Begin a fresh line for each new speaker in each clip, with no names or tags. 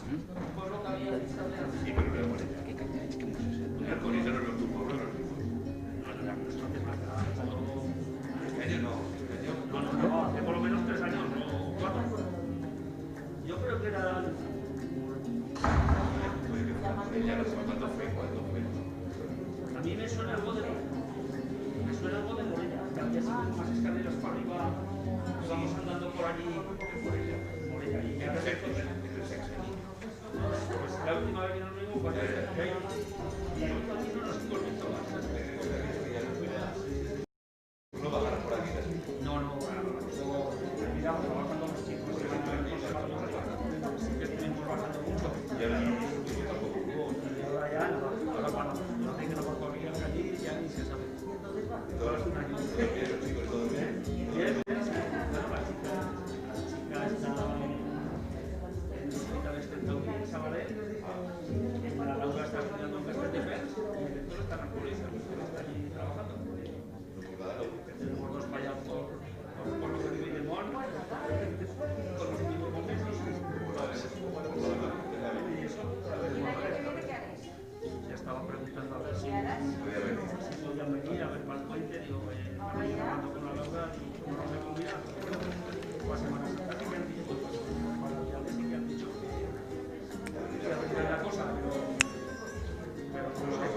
Sí, pero luego ¿qué caña es que no sé? El Corita no es tu pueblo, no es tu pueblo.
No, hace por lo menos 3 años, no 4. Yo creo que era... A mí me suena algo de Morella, que había sido más escaleras para arriba, íbamos andando por allí, Morella, y ya pues la última vez que nos vimos, cuando y el camino nos conectó más.
¿No bajarán por aquí?
No, miramos trabajando los chicos, que estuvimos bajando mucho.
Y
ahora ya, ahora cuando no hay que no por correr allí, ya ni se sabe. Ahora es un año.
los chicos todo bien.
Bien, bueno, la chica está en el hospital en Sabadell, la Laura está estudiando en Castelldefels y el director está en la pobreza, está allí trabajando. Tenemos 2 para allá por lo que vive de Mon, con los mismos momentos. Y eso, ya estaba preguntando a ver si podían venir a ver para el puente. Digo, hablando con la Laura, no nos hemos mirado. La Semana Santa sí que han dicho, para Navidades sí que han dicho que arreglar la cosa, pero no lo sé.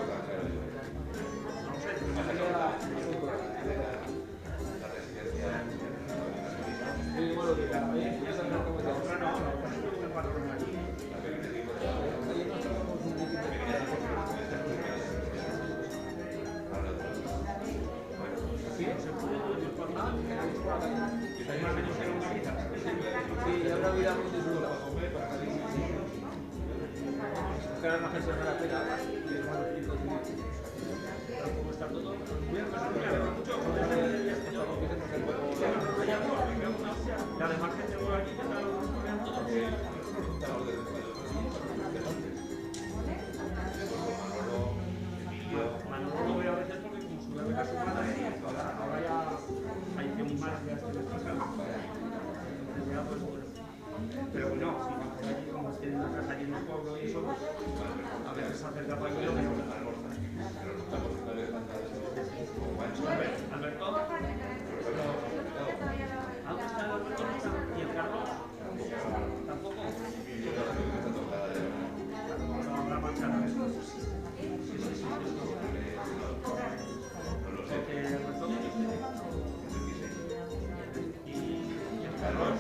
Pero bueno, si allí como tienen una casa allí en el pueblo y eso, a veces se acerca para que lo que Alberto. ¿Dónde está el Alberto? ¿Y el Carlos? ¿Tampoco? No habrá marchado. Sí. Porque Alberto y el Carlos.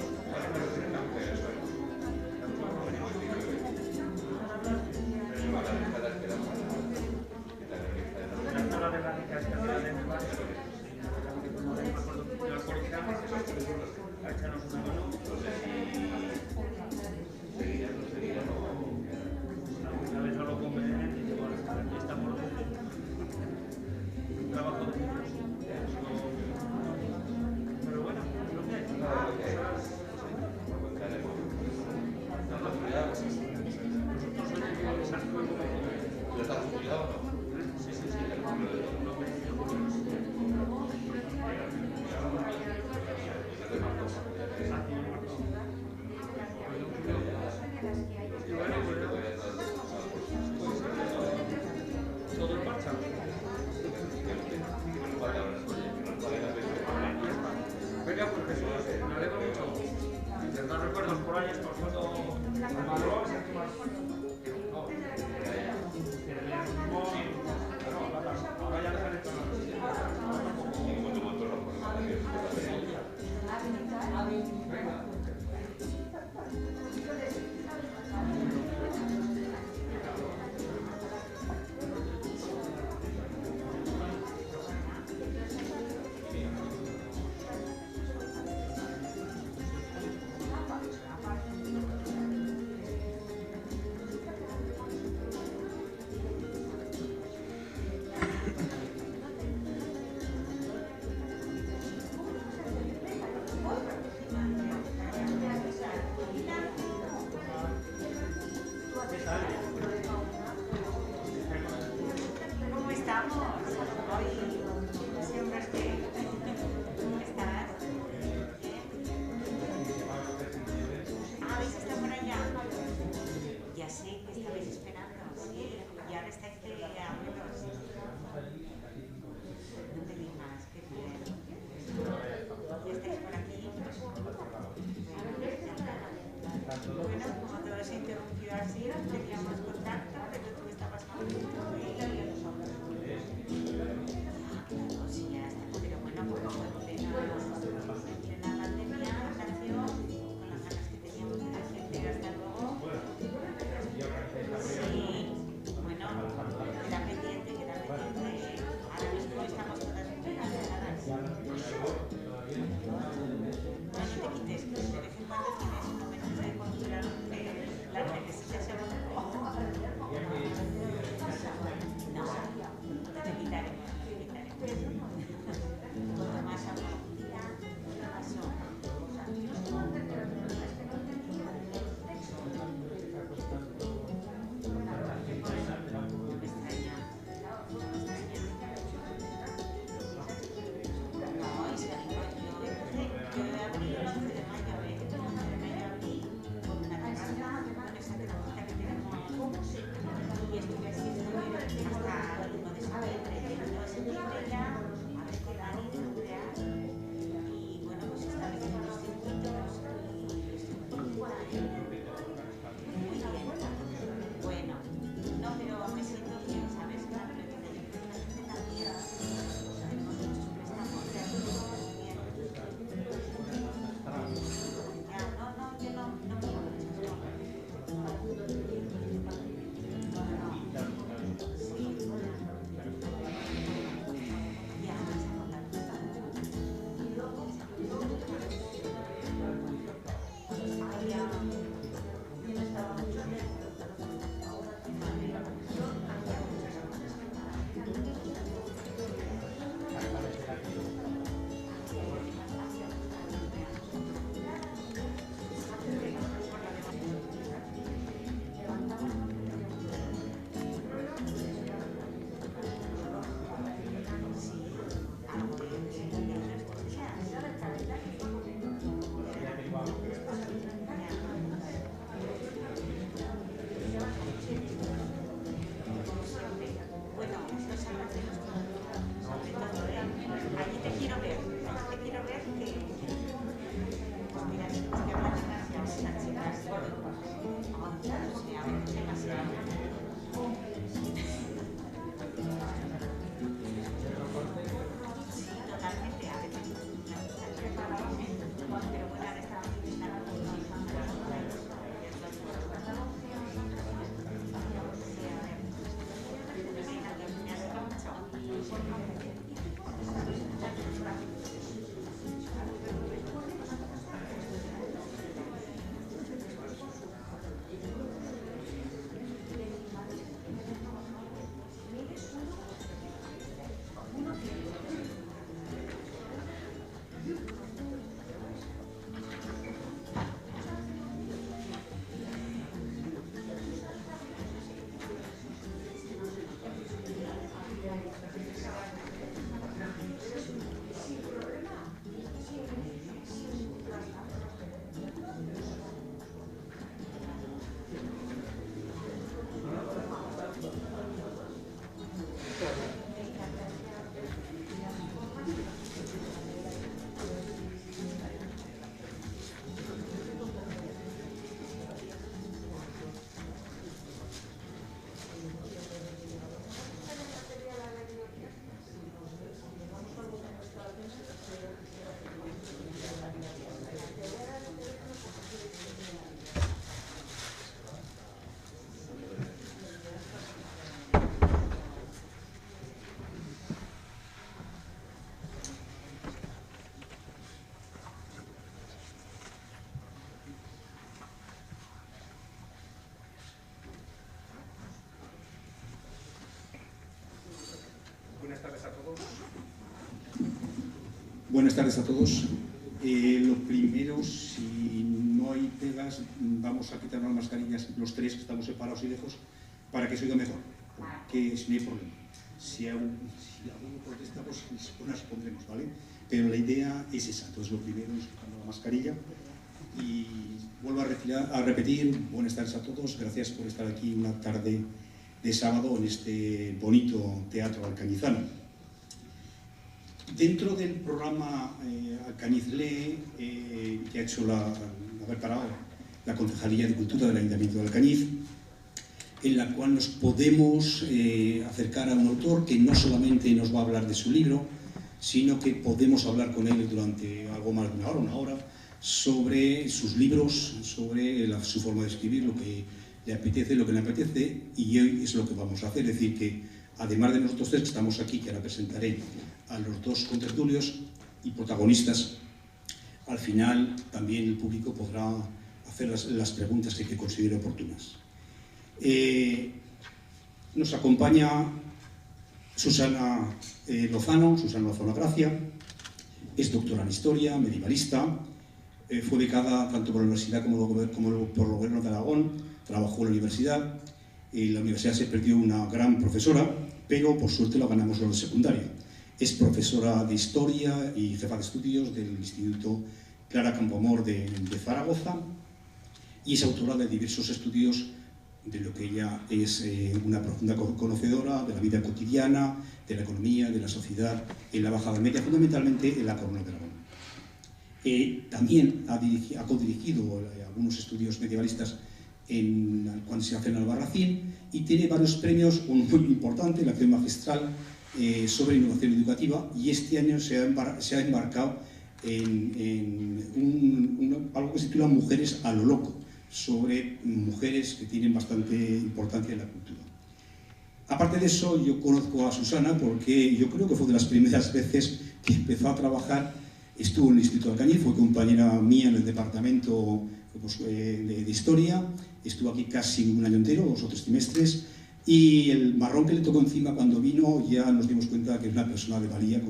surgió así, teníamos contacto, pero tú estabas con él y habíamos hablado. Claro, sí, ya está, pero bueno, pues fue en plena pandemia, nació, con las ganas que teníamos de decirte hasta luego. Sí, bueno, queda pendiente. Ahora mismo estamos todas muy aceleradas. No te quites, de vez en cuando tienes momentos de controlar las necesitas un poco. No, te quitaremos. Cuanto más amor, más son.
Buenas tardes a todos. Lo primero, si no hay pegas, vamos a quitar las mascarillas los tres que estamos separados y lejos para que se oiga mejor, que si no hay problema. Si alguno protesta, pues las pondremos, ¿vale? Pero la idea es esa. Entonces, lo primero es quitar la mascarilla y vuelvo a repetir, buenas tardes a todos. Gracias por estar aquí una tarde de sábado en este bonito teatro alcañizano. Dentro del programa Alcañiz Lee, que ha hecho ha preparado la Concejalía de Cultura del Ayuntamiento de Alcañiz, en la cual nos podemos acercar a un autor que no solamente nos va a hablar de su libro, sino que podemos hablar con él durante algo más de una hora, sobre sus libros, sobre su forma de escribir, lo que le apetece, lo que le apetece, y hoy es lo que vamos a hacer. Es decir, que además de nosotros tres que estamos aquí, que ahora presentaré a los dos contertulios y protagonistas, al final también el público podrá hacer las preguntas que considere oportunas. Nos acompaña Susana Lozano Gracia, es doctora en Historia, medievalista, fue becada tanto por la Universidad como por el Gobierno de Aragón, trabajó en la universidad, y la universidad se perdió una gran profesora, pero por suerte la ganamos en la secundaria. Es profesora de Historia y jefa de estudios del Instituto Clara Campoamor de Zaragoza, y es autora de diversos estudios de lo que ella es una profunda conocedora de la vida cotidiana, de la economía, de la sociedad en la Baja Edad Media, fundamentalmente en la Corona de Aragón. También ha codirigido algunos estudios medievalistas cuando se hace en Albarracín, y tiene varios premios, uno muy importante, la acción magistral sobre innovación educativa, y este año se ha embarcado en algo que se titula Mujeres a lo loco, sobre mujeres que tienen bastante importancia en la cultura. Aparte de eso, yo conozco a Susana porque yo creo que fue de las primeras veces que empezó a trabajar, estuvo en el Instituto de Alcañiz, fue compañera mía en el departamento de Historia, estuvo aquí casi un año entero, 2 o 3 trimestres, y el marrón que le tocó encima cuando vino ya nos dimos cuenta que es una persona de valía,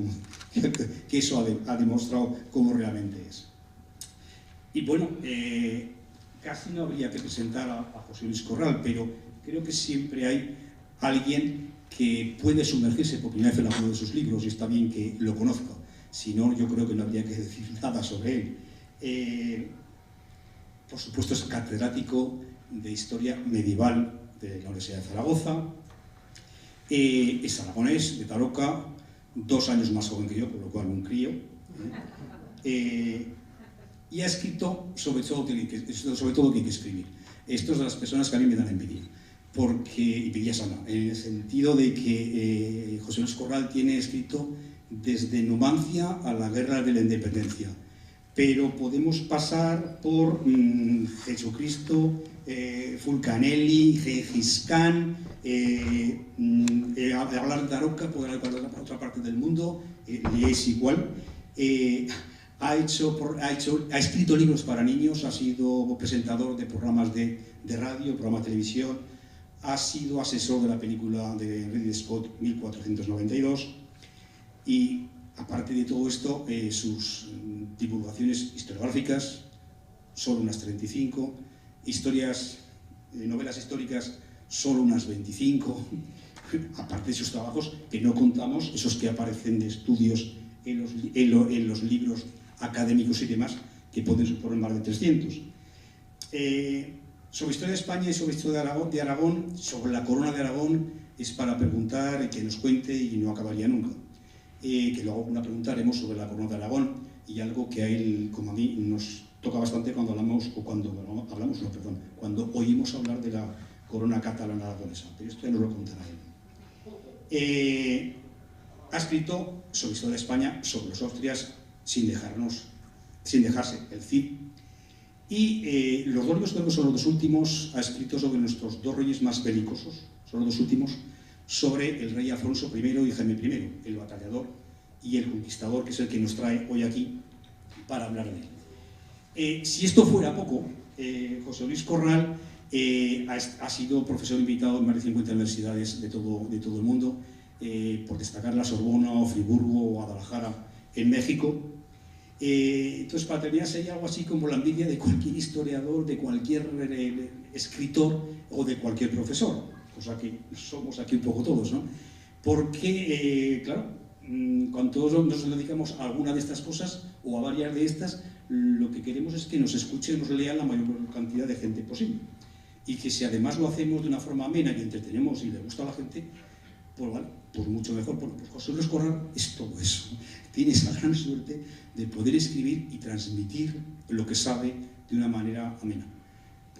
que eso ha demostrado cómo realmente es. Y bueno, casi no habría que presentar a José Luis Corral, pero creo que siempre hay alguien que puede sumergirse por primera vez en alguno de sus libros, y está bien que lo conozca, si no, yo creo que no habría que decir nada sobre él. Por supuesto, es catedrático de Historia Medieval de la Universidad de Zaragoza, es aragonés, de Tarouca, 2 años más joven que yo, por lo cual un crío, y ha escrito sobre todo que hay que escribir. Esto es de las personas que a mí me dan envidia, y envidia sana, en el sentido de que José Luis Corral tiene escrito desde Numancia a la Guerra de la Independencia, pero podemos pasar por Jesucristo, Fulcanelli, Gengis Khan, hablar de Tarouca, poder hablar de otra parte del mundo, le es igual. Ha escrito libros para niños, ha sido presentador de programas de radio, programas de televisión, ha sido asesor de la película de Ridley Scott 1492, y aparte de todo esto, sus divulgaciones historiográficas son unas 35, novelas históricas son unas 25, aparte de sus trabajos, que no contamos, esos que aparecen de estudios en los libros académicos y demás, que pueden suponer más de 300. Sobre historia de España y sobre historia de Aragón, sobre la corona de Aragón, es para preguntar, que nos cuente y no acabaría nunca. Que luego una pregunta haremos sobre la corona de Aragón, y algo que a él, como a mí, nos toca bastante cuando cuando oímos hablar de la corona catalana aragonesa, pero esto ya nos lo contará él. Ha escrito sobre historia de España, sobre los Austrias, sin dejarse el Cid, y los 2 libros que son los 2 últimos, ha escrito sobre nuestros 2 reyes más belicosos, son los 2 últimos, sobre el rey Alfonso I y Jaime I, el batallador y el conquistador, que es el que nos trae hoy aquí para hablar de él. Si esto fuera poco, José Luis Corral ha sido profesor invitado en más de 50 universidades de todo el mundo, por destacar la Sorbona o Friburgo o Guadalajara en México. Entonces, para terminar, sería algo así como la envidia de cualquier historiador, de cualquier escritor o de cualquier profesor, cosa que somos aquí un poco todos, ¿no? Porque, claro, cuando todos nos dedicamos a alguna de estas cosas o a varias de estas, lo que queremos es que nos escuche, nos lea la mayor cantidad de gente posible, y que si además lo hacemos de una forma amena y entretenemos y le gusta a la gente, pues vale, pues mucho mejor. Pues José Luis Corral es todo eso, tiene esa gran suerte de poder escribir y transmitir lo que sabe de una manera amena.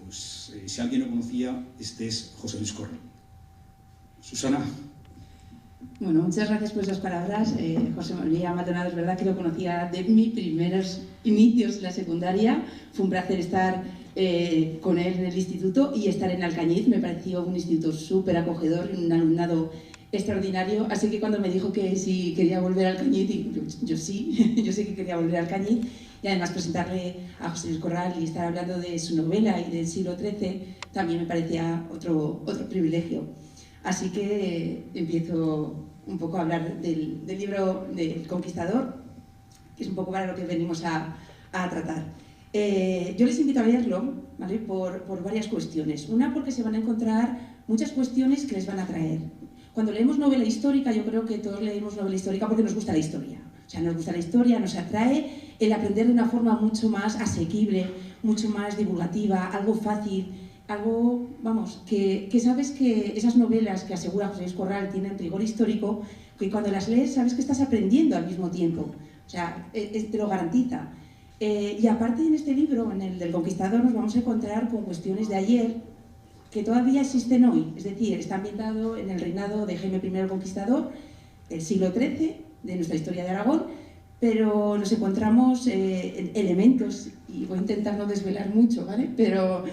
Pues si alguien lo conocía, este es José Luis Corral. Susana.
Bueno, muchas gracias por esas palabras. José María Maldonado, es verdad que lo conocía de mis primeros inicios en la secundaria. Fue un placer estar con él en el instituto y estar en Alcañiz. Me pareció un instituto súper acogedor y un alumnado extraordinario. Así que cuando me dijo que si quería volver a Alcañiz, yo sí, yo sé que quería volver a Alcañiz. Y además presentarle a José Luis Corral y estar hablando de su novela y del siglo XIII también me parecía otro privilegio. Así que empiezo un poco a hablar del libro del Conquistador, que es un poco para lo que venimos a tratar. Yo les invito a leerlo, ¿vale? por varias cuestiones. Una, porque se van a encontrar muchas cuestiones que les van a atraer. Cuando leemos novela histórica, yo creo que todos leemos novela histórica porque nos gusta la historia. O sea, nos gusta la historia, nos atrae el aprender de una forma mucho más asequible, mucho más divulgativa, algo fácil, algo, vamos, que sabes que esas novelas que asegura José Luis Corral tienen rigor histórico, que cuando las lees sabes que estás aprendiendo al mismo tiempo. O sea, te lo garantiza. Y aparte en este libro, en el del Conquistador, nos vamos a encontrar con cuestiones de ayer que todavía existen hoy. Es decir, está ambientado en el reinado de Jaime I el Conquistador, del siglo XIII, de nuestra historia de Aragón, pero nos encontramos elementos, y voy a intentar no desvelar mucho, ¿vale? Pero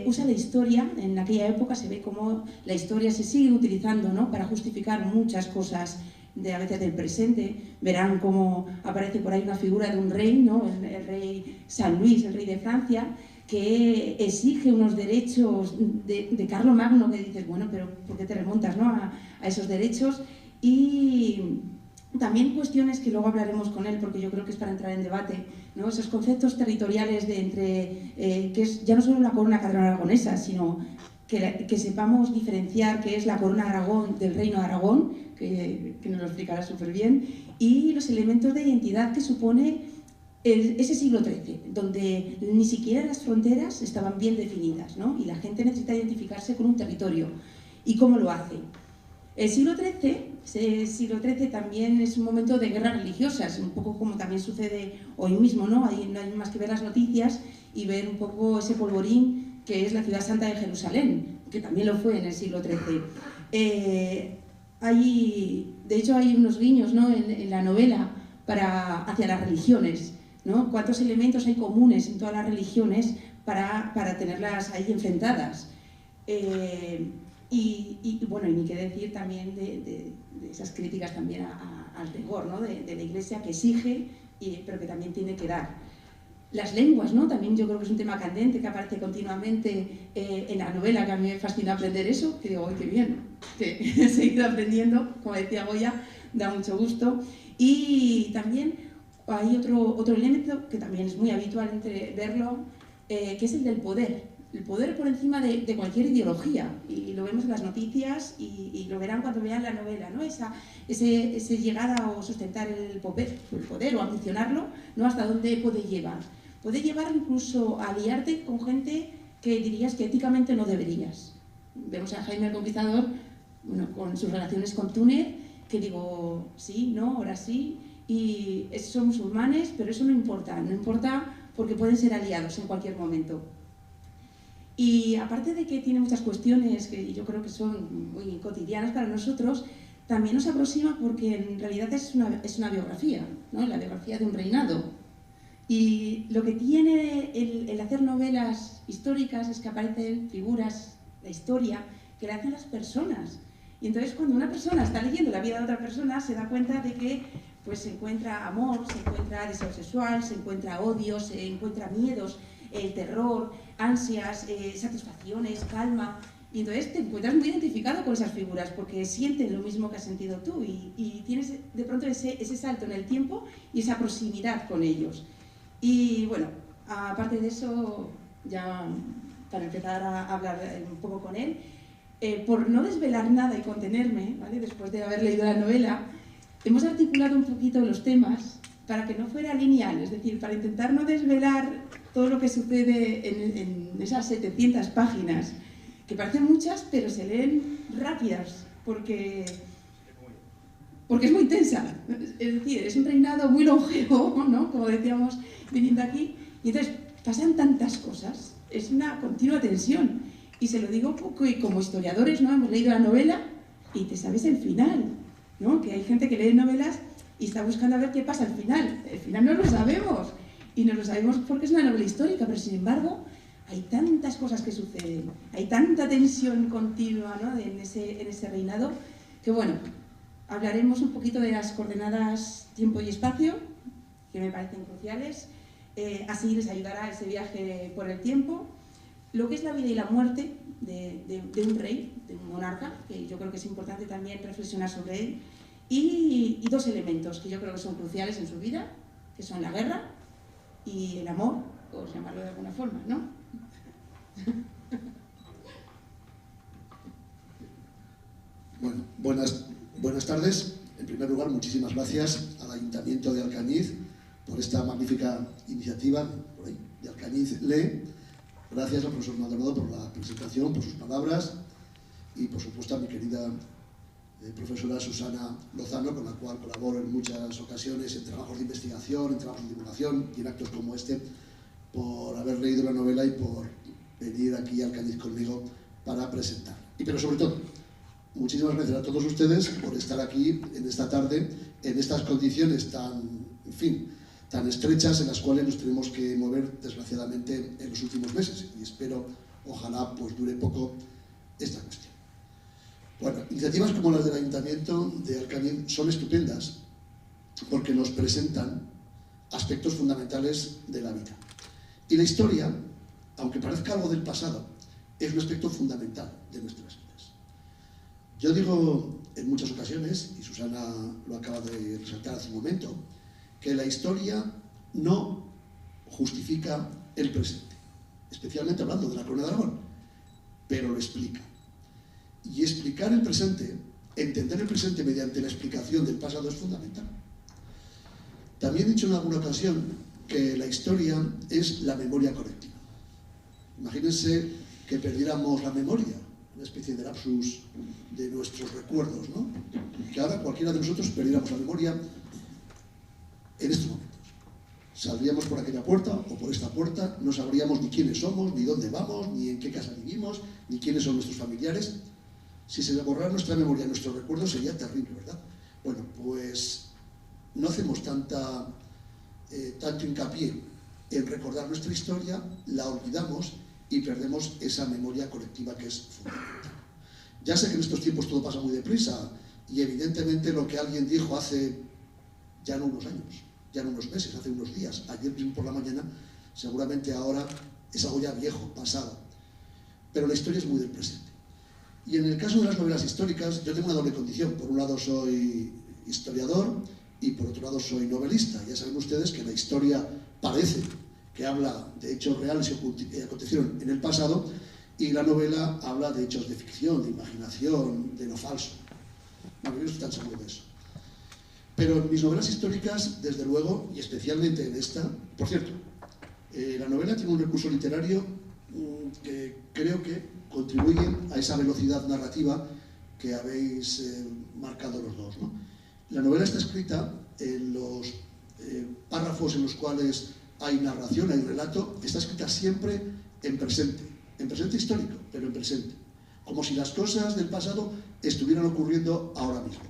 usa la historia, en aquella época se ve cómo la historia se sigue utilizando, ¿no? Para justificar muchas cosas a veces del presente. Verán cómo aparece por ahí una figura de un rey, ¿no? El rey San Luis, el rey de Francia, que exige unos derechos de Carlomagno, que dices, bueno, pero ¿por qué te remontas, ¿no? a esos derechos? Y también cuestiones que luego hablaremos con él, porque yo creo que es para entrar en debate, ¿no? Esos conceptos territoriales que es ya no solo la corona catalana aragonesa, sino que sepamos diferenciar qué es la corona de Aragón del reino de Aragón, que nos lo explicará súper bien, y los elementos de identidad que supone ese siglo XIII, donde ni siquiera las fronteras estaban bien definidas, ¿no? Y la gente necesita identificarse con un territorio. ¿Y cómo lo hace? El siglo XIII también es un momento de guerras religiosas, un poco como también sucede hoy mismo, ¿no? No hay más que ver las noticias y ver un poco ese polvorín que es la ciudad santa de Jerusalén, que también lo fue en el siglo XIII. De hecho, hay unos guiños, ¿no? en la novela hacia las religiones, ¿no? Cuántos elementos hay comunes en todas las religiones para tenerlas ahí enfrentadas. Y bueno, y ni qué decir también de esas críticas también al rigor, ¿no? de la Iglesia, que exige, pero que también tiene que dar. Las lenguas, ¿no? También yo creo que es un tema candente que aparece continuamente en la novela, que a mí me fascina aprender eso, que digo, ¡ay, qué bien! Que he seguido aprendiendo, como decía Goya, da mucho gusto. Y también hay otro elemento que también es muy habitual verlo, que es el del poder. El poder por encima de cualquier ideología, y lo vemos en las noticias y lo verán cuando vean la novela, ¿no? Esa llegada o sustentar el poder o ambicionarlo, ¿no? Hasta dónde puede llevar. Puede llevar incluso a aliarte con gente que dirías que éticamente no deberías. Vemos a Jaime el Conquistador, bueno, con sus relaciones con Túnez, que digo, sí, no, ahora sí, y son musulmanes, pero eso no importa porque pueden ser aliados en cualquier momento. Y aparte de que tiene muchas cuestiones que yo creo que son muy cotidianas para nosotros, también nos aproxima porque en realidad es una biografía, ¿no? La biografía de un reinado. Y lo que tiene el hacer novelas históricas es que aparecen figuras, la historia, que la hacen las personas. Y entonces cuando una persona está leyendo la vida de otra persona se da cuenta de que pues, se encuentra amor, se encuentra deseo sexual, se encuentra odio, se encuentra miedos, el terror, ansias, satisfacciones, calma, y entonces te encuentras muy identificado con esas figuras porque sienten lo mismo que has sentido tú y tienes de pronto ese salto en el tiempo y esa proximidad con ellos. Y bueno, aparte de eso, ya para empezar a hablar un poco con él, por no desvelar nada y contenerme, ¿vale? Después de haber leído la novela, hemos articulado un poquito los temas para que no fuera lineal, es decir, para intentar no desvelar todo lo que sucede en esas 700 páginas, que parecen muchas, pero se leen rápidas, porque es muy intensa. Es decir, es un reinado muy longevo, ¿no? Como decíamos viniendo aquí, y entonces pasan tantas cosas es una continua tensión. Y se lo digo un poco, y como historiadores, ¿no? Hemos leído la novela y te sabes el final, ¿no? Que hay gente que lee novelas y está buscando a ver qué pasa al final. El final no lo sabemos. Y no lo sabemos porque es una novela histórica, pero sin embargo hay tantas cosas que suceden, hay tanta tensión continua, ¿no? en ese reinado, que bueno, hablaremos un poquito de las coordenadas tiempo y espacio, que me parecen cruciales. Así les ayudará ese viaje por el tiempo. Lo que es la vida y la muerte de un rey, de un monarca, que yo creo que es importante también reflexionar sobre él. Y dos elementos que yo creo que son cruciales en su vida, que son la guerra y el amor, por llamarlo de alguna forma, ¿no?
Bueno, buenas tardes. En primer lugar, muchísimas gracias al Ayuntamiento de Alcañiz por esta magnífica iniciativa de Alcañiz Lee. Gracias al profesor Maldonado por la presentación, por sus palabras y, por supuesto, a mi querida profesora Susana Lozano, con la cual colaboro en muchas ocasiones en trabajos de investigación, en trabajos de divulgación y en actos como este, por haber leído la novela y por venir aquí a Alcañiz conmigo para presentar. Pero sobre todo, muchísimas gracias a todos ustedes por estar aquí en esta tarde, en estas condiciones tan estrechas en las cuales nos tenemos que mover, desgraciadamente, en los últimos meses. Y espero, ojalá, pues dure poco esta cuestión. Bueno, iniciativas como las del Ayuntamiento de Alcañiz son estupendas porque nos presentan aspectos fundamentales de la vida. Y la historia, aunque parezca algo del pasado, es un aspecto fundamental de nuestras vidas. Yo digo en muchas ocasiones, y Susana lo acaba de resaltar hace un momento, que la historia no justifica el presente, especialmente hablando de la Corona de Aragón, pero lo explica. Y explicar el presente, entender el presente mediante la explicación del pasado es fundamental. También he dicho en alguna ocasión que la historia es la memoria colectiva. Imagínense que perdiéramos la memoria, una especie de lapsus de nuestros recuerdos, ¿no? Que ahora cualquiera de nosotros perdiéramos la memoria en estos momentos. Saldríamos por aquella puerta o por esta puerta, no sabríamos ni quiénes somos, ni dónde vamos, ni en qué casa vivimos, ni quiénes son nuestros familiares. Si se borrara nuestra memoria, nuestros recuerdos, sería terrible, ¿verdad? Bueno, pues no hacemos tanto hincapié en recordar nuestra historia, la olvidamos y perdemos esa memoria colectiva que es fundamental. Ya sé que en estos tiempos todo pasa muy deprisa y evidentemente lo que alguien dijo hace ya no unos años, ya no unos meses, hace unos días, ayer mismo por la mañana, seguramente ahora es algo ya viejo, pasado. Pero la historia es muy del presente. Y en el caso de las novelas históricas, yo tengo una doble condición. Por un lado soy historiador y por otro lado soy novelista. Ya saben ustedes que la historia parece que habla de hechos reales que acontecieron en el pasado y la novela habla de hechos de ficción, de imaginación, de lo falso. Bueno, yo no estoy tan seguro de eso. Pero en mis novelas históricas, desde luego, y especialmente en esta, por cierto, la novela tiene un recurso literario que creo que contribuye a esa velocidad narrativa que habéis marcado los dos, ¿no? La novela está escrita en los párrafos en los cuales hay narración, hay relato, está escrita siempre en presente histórico, pero en presente, como si las cosas del pasado estuvieran ocurriendo ahora mismo.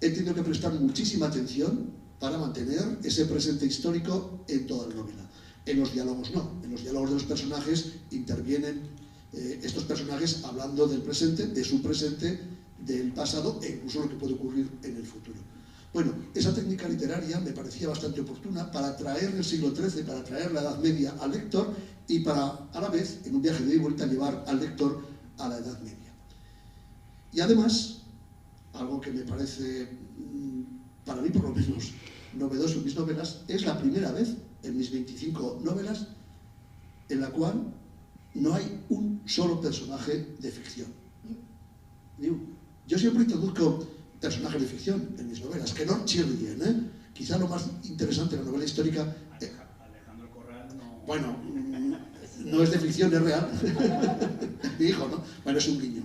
He tenido que prestar muchísima atención para mantener ese presente histórico en toda la novela. En los diálogos no, en los diálogos de los personajes intervienen estos personajes hablando del presente, de su presente, del pasado e incluso lo que puede ocurrir en el futuro. Bueno, esa técnica literaria me parecía bastante oportuna para traer el siglo XIII, para traer la Edad Media al lector y para, a la vez, en un viaje de ida y vuelta, llevar al lector a la Edad Media. Y además, algo que me parece, para mí por lo menos, novedoso en mis novelas, es la primera vez en mis 25 novelas en la cual no hay un solo personaje de ficción. Ni uno. Yo siempre introduzco personajes de ficción en mis novelas, que no chirrien, ¿eh? Quizá lo más interesante de la novela histórica...
Alejandro Corral no...
Bueno, no es de ficción, es real. Mi hijo, ¿no? Bueno, es un guiño.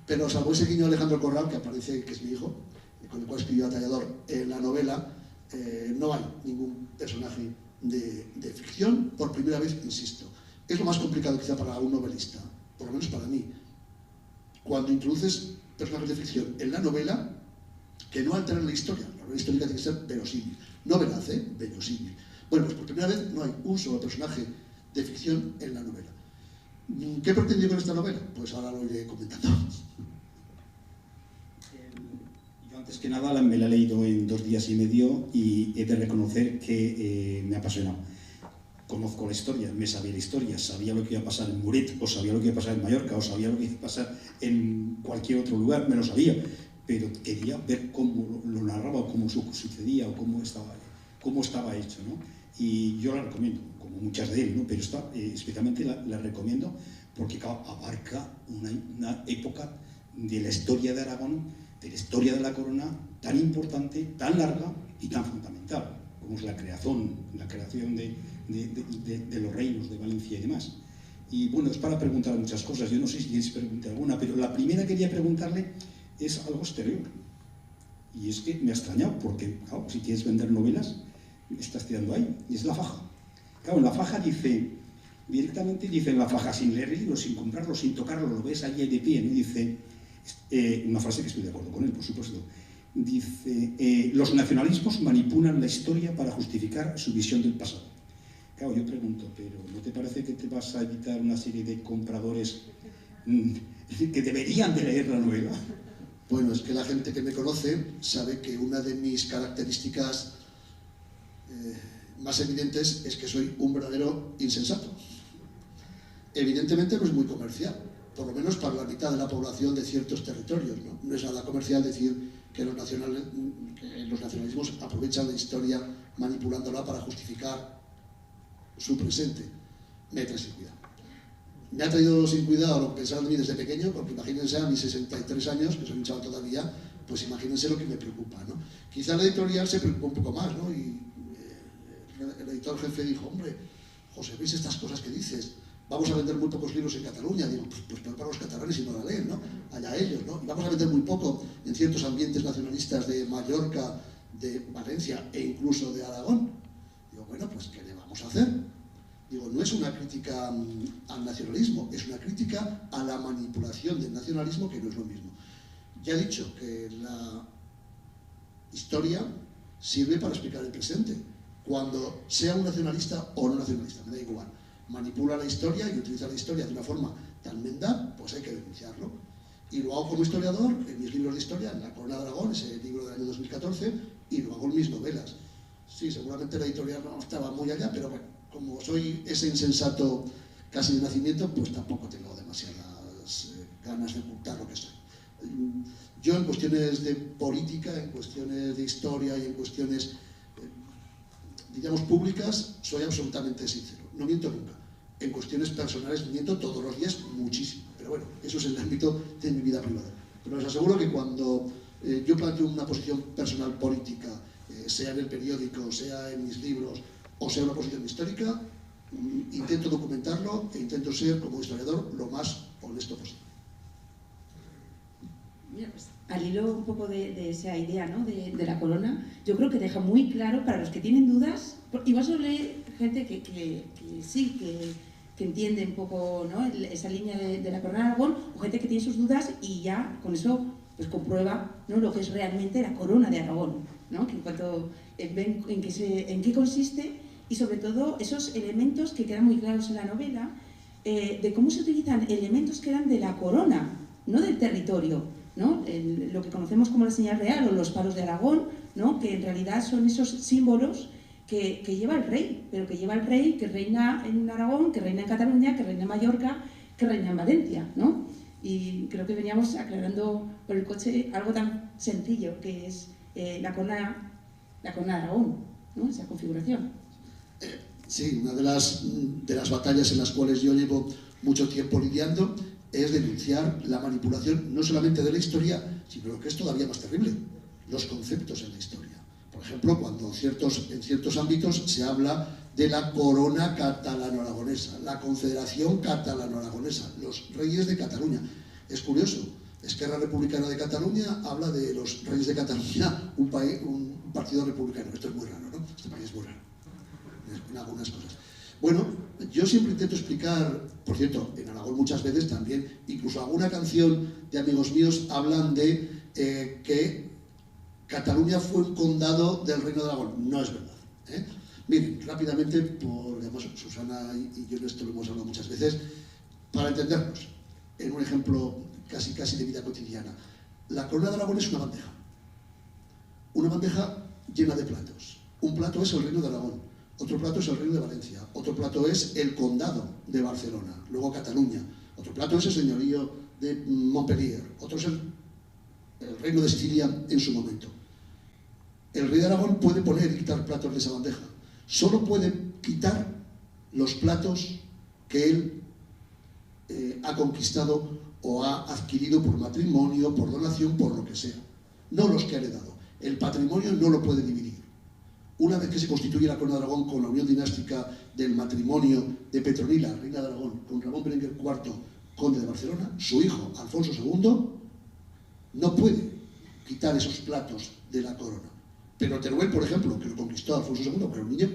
Pero salvo ese guiño de Alejandro Corral, que aparece que es mi hijo, con el cual escribió Atallador en la novela, no hay ningún personaje de ficción, por primera vez, insisto. es lo más complicado quizá para un novelista, por lo menos para mí. Cuando introduces personajes de ficción en la novela, que no alteran la historia. La novela histórica tiene que ser verosímil. No veraz, verosímil. Bueno, pues por primera vez no hay un solo personaje de ficción en la novela. ¿Qué pretendió con esta novela? Pues ahora lo iré comentando.
Yo antes que nada me la he leído en 2 días y medio y he de reconocer que me ha apasionado. Conozco la historia, me sabía la historia, sabía lo que iba a pasar en Muret, o sabía lo que iba a pasar en Mallorca, o sabía lo que iba a pasar en cualquier otro lugar, me lo sabía, pero quería ver cómo lo narraba, o cómo sucedía, o cómo estaba hecho, ¿no? Y yo la recomiendo, como muchas de él, ¿no? Pero esta especialmente la recomiendo porque claro, abarca una época de la historia de Aragón, de la historia de la corona, tan importante, tan larga y tan fundamental, como es la creación de los reinos de Valencia y demás. Y bueno, es para preguntar muchas cosas, yo no sé si quieres preguntar alguna, pero la primera que quería preguntarle es algo exterior. Y es que me ha extrañado, porque claro, si quieres vender novelas, estás tirando ahí, y es la faja. Claro, en la faja directamente dice en la faja, sin leerlo, sin comprarlo, sin tocarlo, lo ves allí de pie, ¿no? Dice, una frase que estoy de acuerdo con él, por supuesto, dice, los nacionalismos manipulan la historia para justificar su visión del pasado. Claro, yo pregunto, pero ¿no te parece que te vas a evitar una serie de compradores que deberían de leer la novela?
Bueno, es que la gente que me conoce sabe que una de mis características más evidentes es que soy un verdadero insensato. Evidentemente no es muy comercial, por lo menos para la mitad de la población de ciertos territorios, ¿no? No es nada comercial decir que los nacionalismos aprovechan la historia manipulándola para justificar su presente. Me trae sin cuidado. Me ha traído sin cuidado lo que pensaban de mí desde pequeño, porque imagínense a mis 63 años, que soy un chaval todavía, pues imagínense lo que me preocupa, ¿no? Quizá la editorial se preocupa un poco más, ¿no? Y el editor jefe dijo, hombre, José, ¿veis estas cosas que dices? Vamos a vender muy pocos libros en Cataluña. Digo, pues para los catalanes y no la leen, ¿no? Allá ellos, ¿no? Y vamos a vender muy poco en ciertos ambientes nacionalistas de Mallorca, de Valencia e incluso de Aragón. Digo, bueno, pues ¿qué le vamos a hacer? Digo, no es una crítica al nacionalismo, es una crítica a la manipulación del nacionalismo, que no es lo mismo. Ya he dicho que la historia sirve para explicar el presente. Cuando sea un nacionalista o no nacionalista, me da igual, manipula la historia y utiliza la historia de una forma tan mendaz, pues hay que denunciarlo. Y lo hago como historiador en mis libros de historia, en La Corona de Aragón, ese libro del año 2014, y lo hago en mis novelas. Sí, seguramente la editorial no estaba muy allá, pero bueno, como soy ese insensato casi de nacimiento, pues tampoco tengo demasiadas ganas de ocultar lo que soy. Yo en cuestiones de política, en cuestiones de historia y en cuestiones, digamos, públicas, soy absolutamente sincero, no miento nunca. En cuestiones personales miento todos los días muchísimo, pero bueno, eso es el ámbito de mi vida privada. Pero les aseguro que cuando yo planteo una posición personal política, sea en el periódico, sea en mis libros, o sea una posición histórica, intento documentarlo e intento ser, como historiador, lo más honesto posible.
Mira, pues, al hilo un poco de esa idea, ¿no? de la corona, yo creo que deja muy claro para los que tienen dudas, igual solo lee gente que sí, que entiende un poco, ¿no? esa línea de la corona de Aragón, o gente que tiene sus dudas y ya con eso pues comprueba, ¿no? lo que es realmente la corona de Aragón, ¿no? Que en cuanto ven en qué consiste, y sobre todo esos elementos que quedan muy claros en la novela, de cómo se utilizan elementos que eran de la corona, no del territorio, ¿no? Lo que conocemos como la señal real o los palos de Aragón, ¿no? Que en realidad son esos símbolos que lleva el rey, pero que lleva el rey que reina en Aragón, que reina en Cataluña, que reina en Mallorca, que reina en Valencia, ¿no? Y creo que veníamos aclarando por el coche algo tan sencillo que es la corona de Aragón, ¿no? Esa configuración.
Sí, una de las batallas en las cuales yo llevo mucho tiempo lidiando es denunciar la manipulación no solamente de la historia, sino lo que es todavía más terrible, los conceptos en la historia. Por ejemplo, cuando en ciertos ámbitos se habla de la corona catalano-aragonesa, la confederación catalano-aragonesa, los reyes de Cataluña. Es curioso, Esquerra Republicana de Cataluña habla de los reyes de Cataluña, un partido republicano. Esto es muy raro, ¿no? Este país es muy raro en algunas cosas. Bueno, yo siempre intento explicar, por cierto, en Aragón muchas veces también, incluso alguna canción de amigos míos hablan de que Cataluña fue un condado del Reino de Aragón. No es verdad. Miren, rápidamente, además Susana y yo en esto lo hemos hablado muchas veces, para entendernos, en un ejemplo casi de vida cotidiana. La corona de Aragón es una bandeja llena de platos. Un plato es el Reino de Aragón, otro plato es el Reino de Valencia, otro plato es el Condado de Barcelona, luego Cataluña, otro plato es el señorío de Montpellier, otro es el Reino de Sicilia en su momento. El rey de Aragón puede poner y quitar platos de esa bandeja, solo puede quitar los platos que él ha conquistado o ha adquirido por matrimonio, por donación, por lo que sea, no los que ha heredado. El patrimonio no lo puede dividir. Una vez que se constituye la corona de Aragón con la unión dinástica del matrimonio de Petronila, reina de Aragón, con Ramón Berenguer IV, conde de Barcelona, su hijo, Alfonso II, no puede quitar esos platos de la corona. Pero Teruel, por ejemplo, que lo conquistó Alfonso II, que era un niño,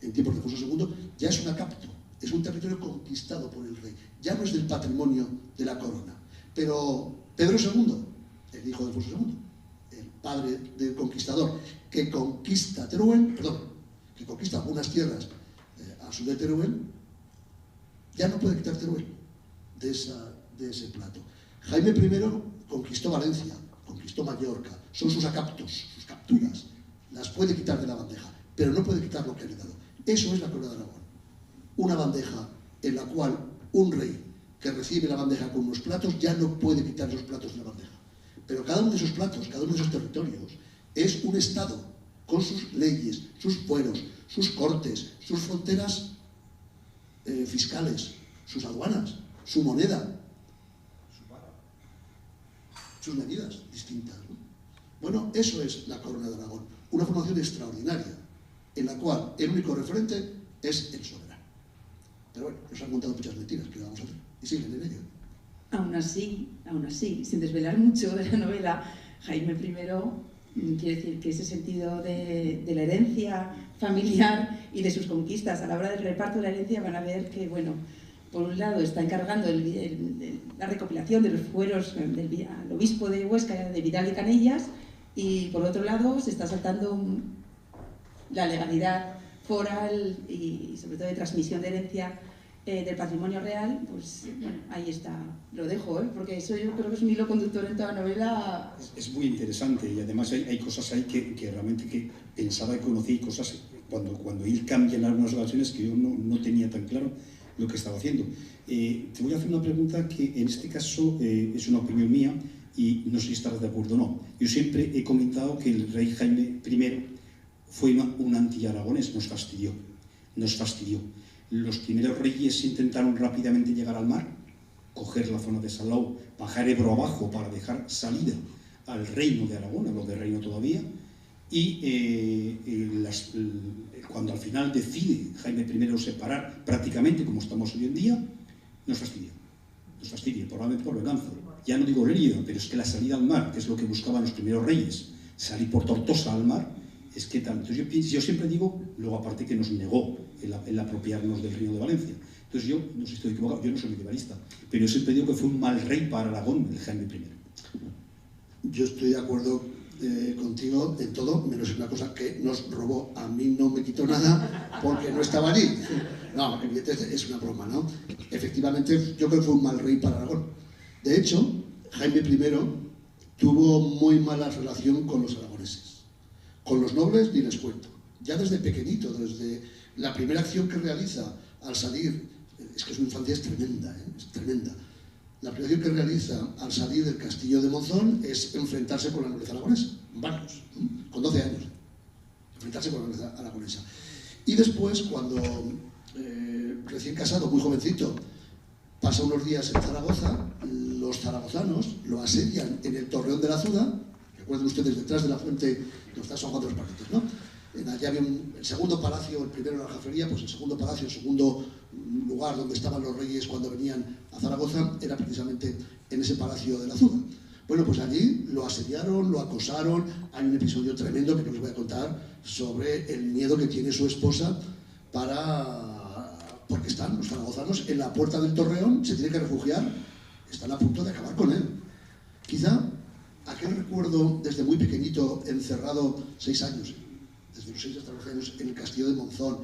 en tiempos de Alfonso II, ya es un acapto, es un territorio conquistado por el rey, ya no es del patrimonio de la corona. Pero Pedro II, el hijo de Alfonso II, el padre del conquistador, que conquista Teruel, que conquista algunas tierras al sur de Teruel, ya no puede quitar Teruel de ese plato. Jaime I conquistó Valencia, conquistó Mallorca, son sus acaptos, sus capturas, las puede quitar de la bandeja, pero no puede quitar lo que ha heredado. Eso es la corona de Aragón, una bandeja en la cual un rey que recibe la bandeja con unos platos ya no puede quitar esos platos de la bandeja. Pero cada uno de esos platos, cada uno de esos territorios, es un estado con sus leyes, sus fueros, sus cortes, sus fronteras fiscales, sus aduanas, su moneda, sus medidas distintas, ¿no? Bueno, eso es la corona de Aragón, una formación extraordinaria, en la cual el único referente es el soberano. Pero bueno, nos han contado muchas mentiras, ¿qué vamos a hacer? Y siguen en ello.
Aún así, sin desvelar mucho de la novela, Jaime I quiere decir que ese sentido de la herencia familiar y de sus conquistas a la hora del reparto de la herencia van a ver que, bueno, por un lado está encargando la recopilación de los fueros al obispo de Huesca, de Vidal de Canellas, y por otro lado se está saltando la legalidad foral y sobre todo de transmisión de herencia del patrimonio real. Pues bueno, ahí está, lo dejo, porque eso yo creo que es un hilo conductor en toda la novela.
Es muy interesante y además hay cosas ahí que realmente que pensaba y conocí, cosas cuando él cambia en algunas ocasiones que yo no tenía tan claro lo que estaba haciendo. Te voy a hacer una pregunta que en este caso es una opinión mía y no sé si estarás de acuerdo o no. Yo siempre he comentado que el rey Jaime I fue un anti-aragonés, nos fastidió. Los primeros reyes intentaron rápidamente llegar al mar, coger la zona de Salou, bajar Ebro abajo para dejar salida al reino de Aragón, a lo de reino todavía, y cuando al final decide Jaime I separar prácticamente como estamos hoy en día, nos fastidia, probablemente por venganza. Ya no digo Lérida, pero es que la salida al mar, que es lo que buscaban los primeros reyes, salir por Tortosa al mar, es que tal. Entonces yo siempre digo, luego aparte que nos negó el apropiarnos del reino de Valencia. Entonces yo, no sé si estoy equivocado, yo no soy medievalista, pero yo siempre digo que fue un mal rey para Aragón, el Jaime I.
Yo estoy de acuerdo contigo en todo, menos en una cosa que nos robó. A mí no me quitó nada porque no estaba allí. No, evidentemente es una broma, ¿no? Efectivamente, yo creo que fue un mal rey para Aragón. De hecho, Jaime I tuvo muy mala relación con los aragoneses. Con los nobles ni les cuento. Ya desde pequeñito, desde la primera acción que realiza al salir, es que su infancia es tremenda, es tremenda. La primera acción que realiza al salir del castillo de Monzón es enfrentarse con la nobleza aragonesa, varios, con 12 años, enfrentarse con la nobleza aragonesa. Y después, cuando recién casado, muy jovencito, pasa unos días en Zaragoza, los zaragozanos lo asedian en el Torreón de la Azuda. Recuerden ustedes, detrás de la fuente, donde está San Juan de los Parientes, ¿no? Allí había el segundo palacio, el primero en la Aljafería, pues el segundo palacio, el segundo lugar donde estaban los reyes cuando venían a Zaragoza, era precisamente en ese palacio de la Azuda. Bueno, pues allí lo asediaron, lo acosaron. Hay un episodio tremendo que no les voy a contar sobre el miedo que tiene su esposa para porque están los zaragozanos en la puerta del Torreón, se tienen que refugiar, están a punto de acabar con él. Quizá aquel recuerdo desde muy pequeñito, encerrado 6 años, desde los 6 hasta los 12 años, en el castillo de Monzón,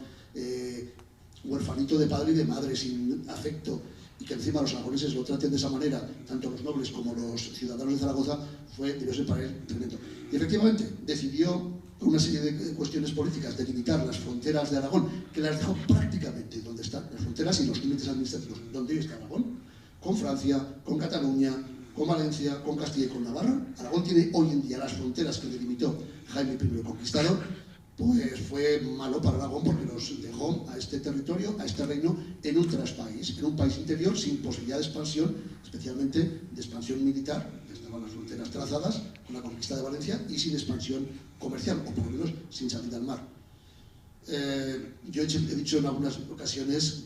huerfanito de padre y de madre, sin afecto, y que encima los aragoneses lo traten de esa manera, tanto los nobles como los ciudadanos de Zaragoza, debió ser para él tremendo. Y efectivamente, decidió, por una serie de cuestiones políticas, delimitar las fronteras de Aragón, que las dejó prácticamente donde están las fronteras y los límites administrativos, donde hoy está Aragón, con Francia, con Cataluña, con Valencia, con Castilla y con Navarra. Aragón tiene hoy en día las fronteras que delimitó Jaime I el Conquistador. Pues fue malo para Aragón porque nos dejó a este territorio, a este reino, en un traspaís, en un país interior sin posibilidad de expansión, especialmente de expansión militar. Estaban las fronteras trazadas con la conquista de Valencia y sin expansión comercial, o por lo menos sin salida al mar. Yo he dicho en algunas ocasiones,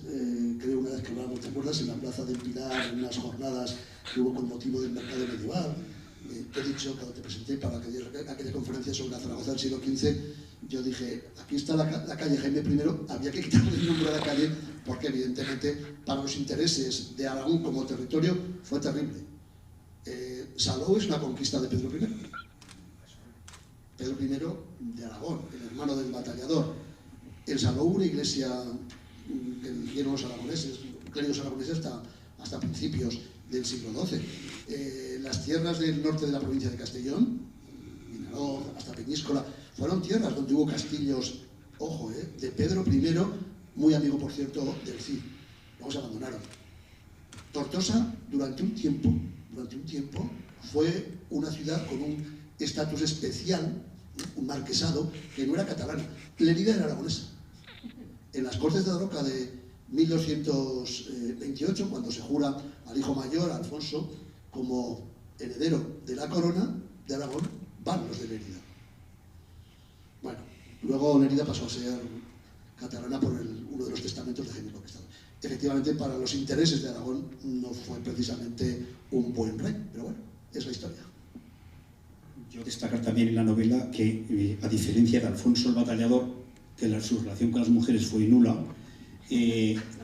creo una vez que hablábamos, ¿te acuerdas? En la Plaza del Pilar, en unas jornadas que hubo con motivo del mercado medieval, he dicho, cuando te presenté para aquella conferencia sobre la Zaragoza del siglo XV, yo dije, aquí está la calle Jaime I, había que quitarle el nombre a la calle porque evidentemente para los intereses de Aragón como territorio fue terrible. Salou es una conquista de Pedro I. Pedro I de Aragón, el hermano del batallador. En Salou una iglesia que hicieron los aragoneses, clérigos aragoneses hasta principios del siglo XII. Las tierras del norte de la provincia de Castellón, Vinaroz, hasta Peñíscola, fueron tierras donde hubo castillos, ojo, de Pedro I, muy amigo, por cierto, del Cid. Luego se abandonaron. Tortosa, durante un tiempo, fue una ciudad con un estatus especial, un marquesado, que no era catalana. Lérida era aragonesa. En las Cortes de Daroca de 1228, cuando se jura al hijo mayor, Alfonso, como heredero de la corona de Aragón, van los de Lérida. Bueno, luego Lérida pasó a ser catalana por uno de los testamentos de Jaime el Conquistador. Efectivamente, para los intereses de Aragón no fue precisamente un buen rey, pero bueno, es la historia.
Yo destacar también en la novela que, a diferencia de Alfonso el Batallador, que su relación con las mujeres fue nula,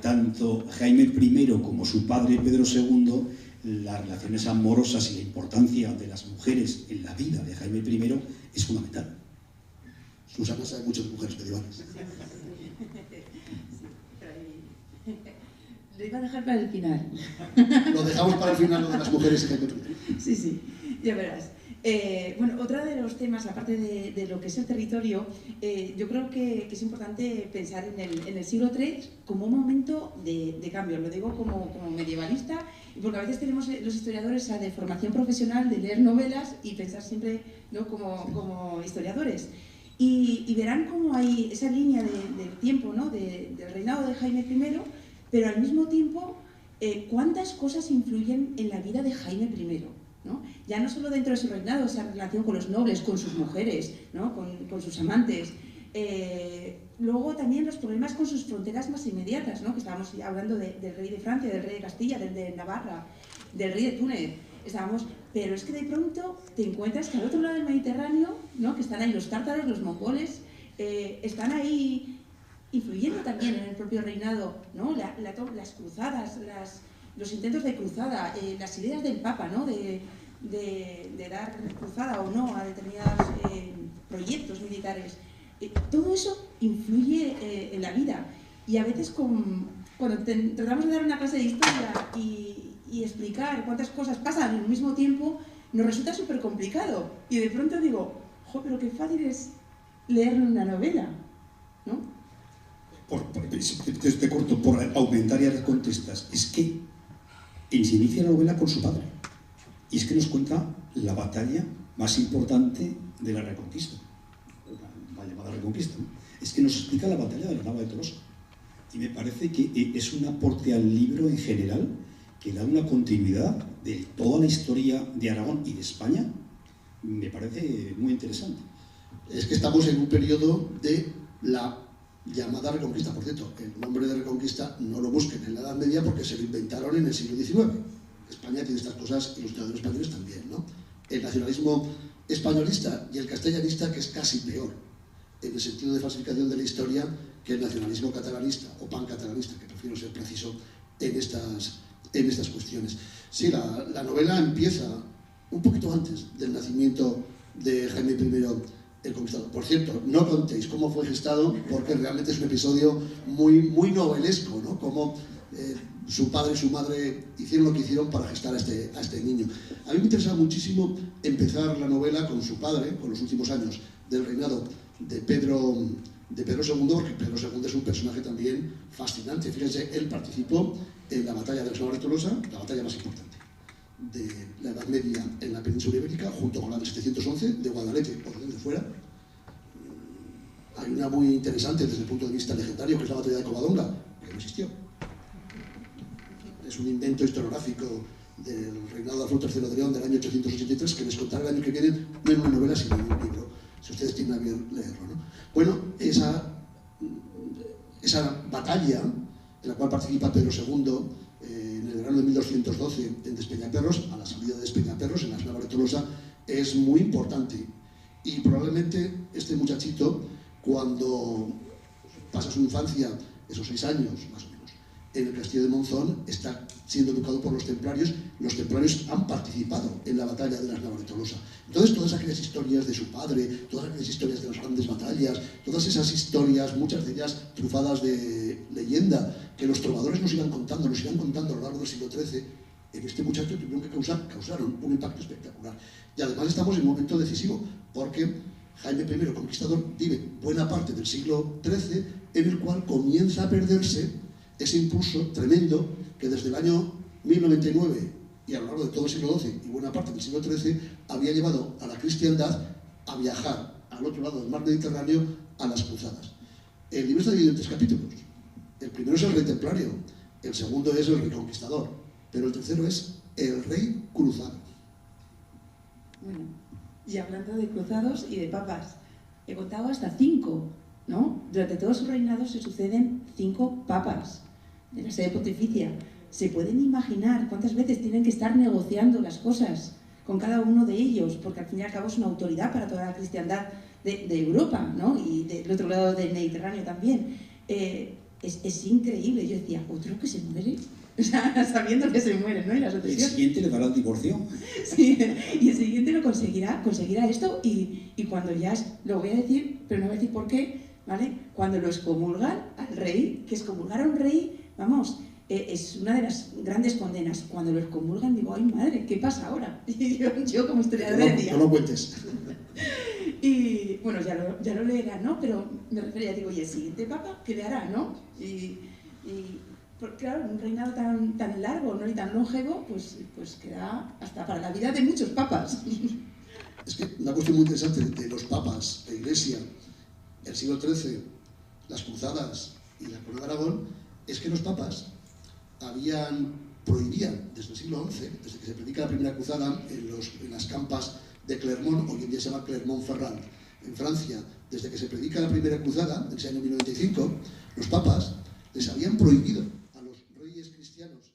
tanto Jaime I como su padre Pedro II, las relaciones amorosas y la importancia de las mujeres en la vida de Jaime I es fundamental.
Susana sabe mucho de mujeres medievales.
Lo iba a dejar para el final.
Lo dejamos para el final, lo de las mujeres y Jaime I.
Sí, ya verás. Bueno, otro de los temas, aparte de lo que es el territorio, yo creo que es importante pensar en el siglo III como un momento de cambio. Lo digo como medievalista, porque a veces tenemos los historiadores esa deformación profesional de leer novelas y pensar siempre, ¿no?, como historiadores. Y verán cómo hay esa línea del tiempo, ¿no?, del reinado de Jaime I, pero al mismo tiempo cuántas cosas influyen en la vida de Jaime I, ¿no? Ya no solo dentro de su reinado, esa relación con los nobles, con sus mujeres, ¿no?, con sus amantes. Luego también los problemas con sus fronteras más inmediatas, ¿no?, que estábamos ya hablando del rey de Francia, del rey de Castilla, del de Navarra, del rey de Túnez. Pero es que de pronto te encuentras que al otro lado del Mediterráneo, ¿no?, que están ahí los tártaros, los mongoles, están ahí influyendo también en el propio reinado, ¿no? Las cruzadas, los intentos de cruzada, las ideas del Papa, ¿no?, de dar cruzada o no a determinados proyectos militares. Todo eso influye en la vida. Y a veces cuando tratamos de dar una clase de historia y explicar cuántas cosas pasan al mismo tiempo, nos resulta súper complicado. Y de pronto digo, jo, pero qué fácil es leerlo en una novela, ¿no?
Te corto, por aumentar ya las contestas, es que se inicia la novela con su padre. Y es que nos cuenta la batalla más importante de la Reconquista, la llamada Reconquista, ¿no? Es que nos explica la batalla de la Nava de Tolosa. Y me parece que es un aporte al libro en general que da una continuidad de toda la historia de Aragón y de España. Me parece muy interesante.
Es que estamos en un periodo de la llamada Reconquista. Por cierto, el nombre de Reconquista no lo busquen en la Edad Media porque se lo inventaron en el siglo XIX. España tiene estas cosas y los historiadores españoles también, ¿no? El nacionalismo españolista y el castellanista, que es casi peor, en el sentido de falsificación de la historia, que el nacionalismo catalanista o pancatalanista, que prefiero ser preciso en estas cuestiones. Sí, la novela empieza un poquito antes del nacimiento de Jaime I el Conquistador. Por cierto, no contéis cómo fue gestado, porque realmente es un episodio muy novelesco, ¿no? Cómo su padre y su madre hicieron lo que hicieron para gestar a este niño. A mí me interesa muchísimo empezar la novela con su padre, con los últimos años del reinado de Pedro II, porque Pedro II es un personaje también fascinante. Fíjense, él participó en la batalla de Nava de Tolosa, la batalla más importante de la Edad Media en la península ibérica, junto con la de 711 de Guadalete, por donde fuera. Hay una muy interesante desde el punto de vista legendario, que es la batalla de Covadonga, que no existió. Es un invento historiográfico del reinado de Alfonso III de León del año 883, que les contaré el año que viene, no en una novela, sino en un libro, si ustedes tienen a bien leerlo, ¿no? Bueno, esa batalla en la cual participa Pedro II en el verano de 1212 en Despeñaperros, a la salida de Despeñaperros, en las Navas de Tolosa, es muy importante. Y probablemente este muchachito, cuando pasa su infancia, esos 6 años más o menos, en el castillo de Monzón, está siendo educado por los templarios. Los templarios han participado en la batalla de las Navas de Tolosa. Entonces, todas aquellas historias de su padre, todas aquellas historias de las grandes batallas, todas esas historias, muchas de ellas trufadas de leyenda, que los trovadores nos irán contando a lo largo del siglo XIII, en este muchacho tuvieron que causaron un impacto espectacular. Y además estamos en un momento decisivo, porque Jaime I Conquistador vive buena parte del siglo XIII, en el cual comienza a perderse ese impulso tremendo que desde el año 1099 y a lo largo de todo el siglo XII y buena parte del siglo XIII había llevado a la cristiandad a viajar al otro lado del mar Mediterráneo a las cruzadas. El libro está dividido en 3 capítulos. El primero es el rey templario, el segundo es el rey conquistador, pero el tercero es el rey cruzado.
Bueno, y hablando de cruzados y de papas, he contado hasta 5, ¿no? Durante todo su reinado se suceden 5 papas de la sede pontificia. ¿Se pueden imaginar cuántas veces tienen que estar negociando las cosas con cada uno de ellos? Porque al fin y al cabo es una autoridad para toda la cristiandad de Europa, ¿no? Y del otro lado del Mediterráneo también. Es increíble. Yo decía, ¿otro que se muere? O sea, sabiendo que se muere, ¿no? Y las
El
noticias.
siguiente le dará el divorcio.
Sí, y el siguiente lo conseguirá esto y cuando ya, lo voy a decir, pero no voy a decir por qué, ¿vale? Cuando lo excomulgan al rey, que excomulgar a un rey, vamos, es una de las grandes condenas. Cuando lo excomulgan digo, ay madre, ¿qué pasa ahora? Y yo como historiadora decía...
No lo cuentes.
Y bueno, ya lo leerá, ¿no? Pero me refería, digo, ¿y el siguiente papa qué le hará, no? Porque, claro, un reinado tan largo, ¿no? Y tan longevo, pues queda hasta para la vida de muchos papas.
Es que una cuestión muy interesante de los papas, la Iglesia, el siglo XIII, las cruzadas y la Corona de Aragón, es que los papas prohibían desde el siglo XI, desde que se predica la primera cruzada en las campas de Clermont, hoy en día se llama Clermont-Ferrand, en Francia, desde que se predica la primera cruzada, en ese año 1095, los papas les habían prohibido a los reyes cristianos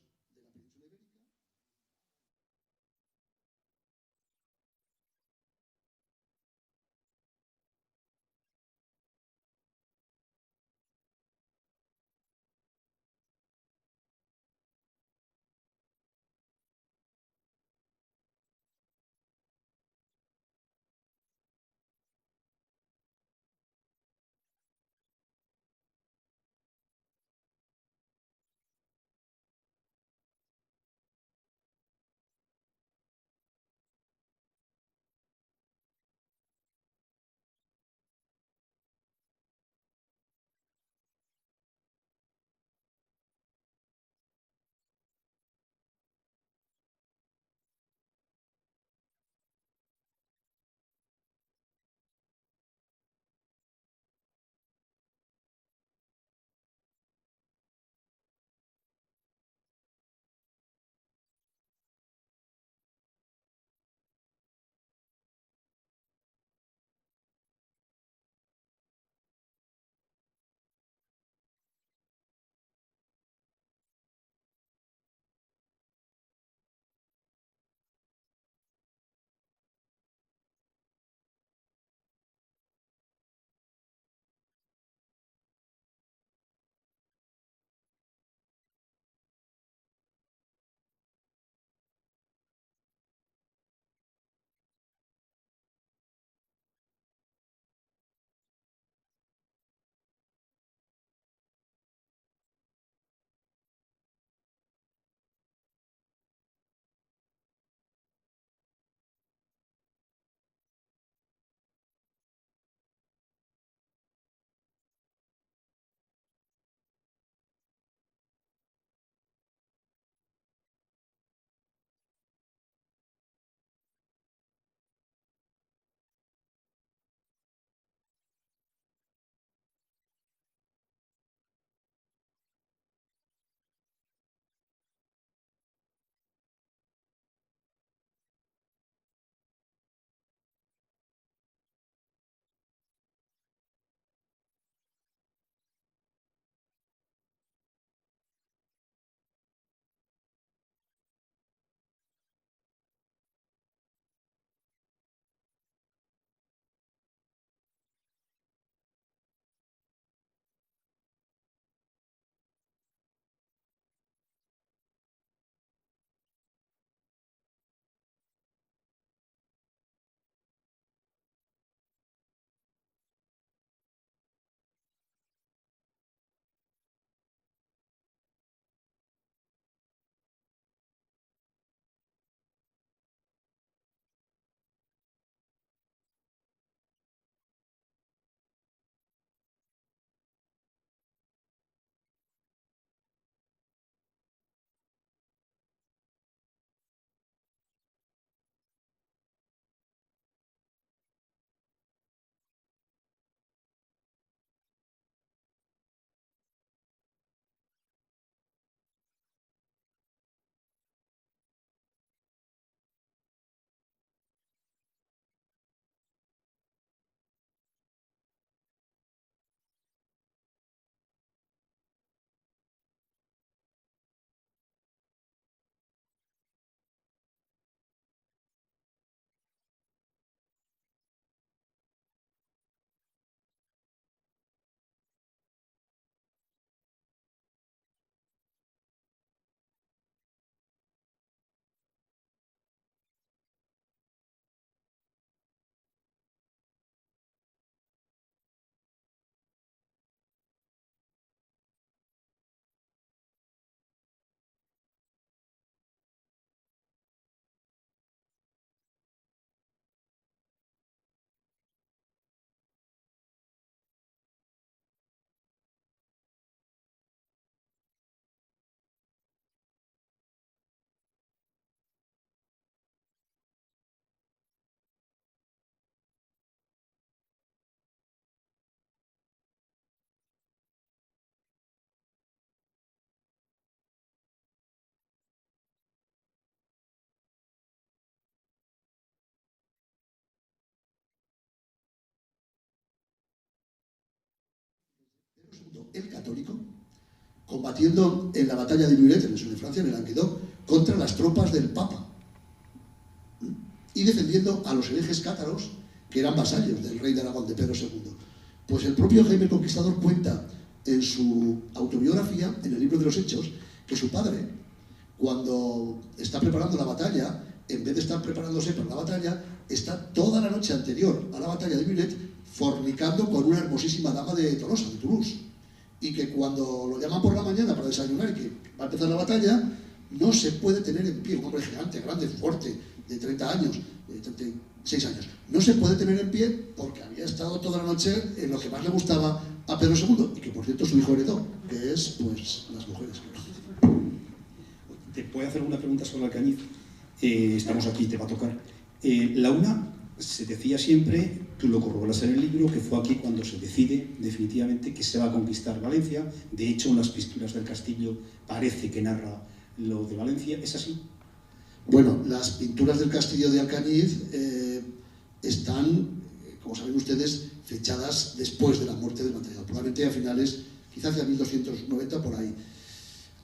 el católico, combatiendo en la batalla de Muret, en el sur de Francia, en el Languedoc, contra las tropas del Papa, y defendiendo a los herejes cátaros, que eran vasallos del rey de Aragón, de Pedro II. Pues el propio Jaime el Conquistador cuenta en su autobiografía, en el libro de los Hechos, que su padre, cuando está preparando la batalla, en vez de estar preparándose para la batalla, está toda la noche anterior a la batalla de Muret fornicando con una hermosísima dama de Tolosa, de Toulouse, y que cuando lo llaman por la mañana para desayunar y que va a empezar la batalla, no se puede tener en pie, un hombre gigante, grande, fuerte, de 30 años, de 36 años, no se puede tener en pie porque había estado toda la noche en lo que más le gustaba a Pedro II, y que por cierto su hijo heredó, que es, pues, las mujeres.
Te puedo hacer una pregunta sobre Alcañiz. Estamos aquí, te va a tocar. La una, se decía siempre, tú lo corroboras en el libro, que fue aquí cuando se decide definitivamente que se va a conquistar Valencia. De hecho, en las pinturas del castillo parece que narra lo de Valencia. ¿Es así?
Bueno, las pinturas del castillo de Alcañiz están, como saben ustedes, fechadas después de la muerte del batallador, probablemente a finales, quizás de 1290, por ahí.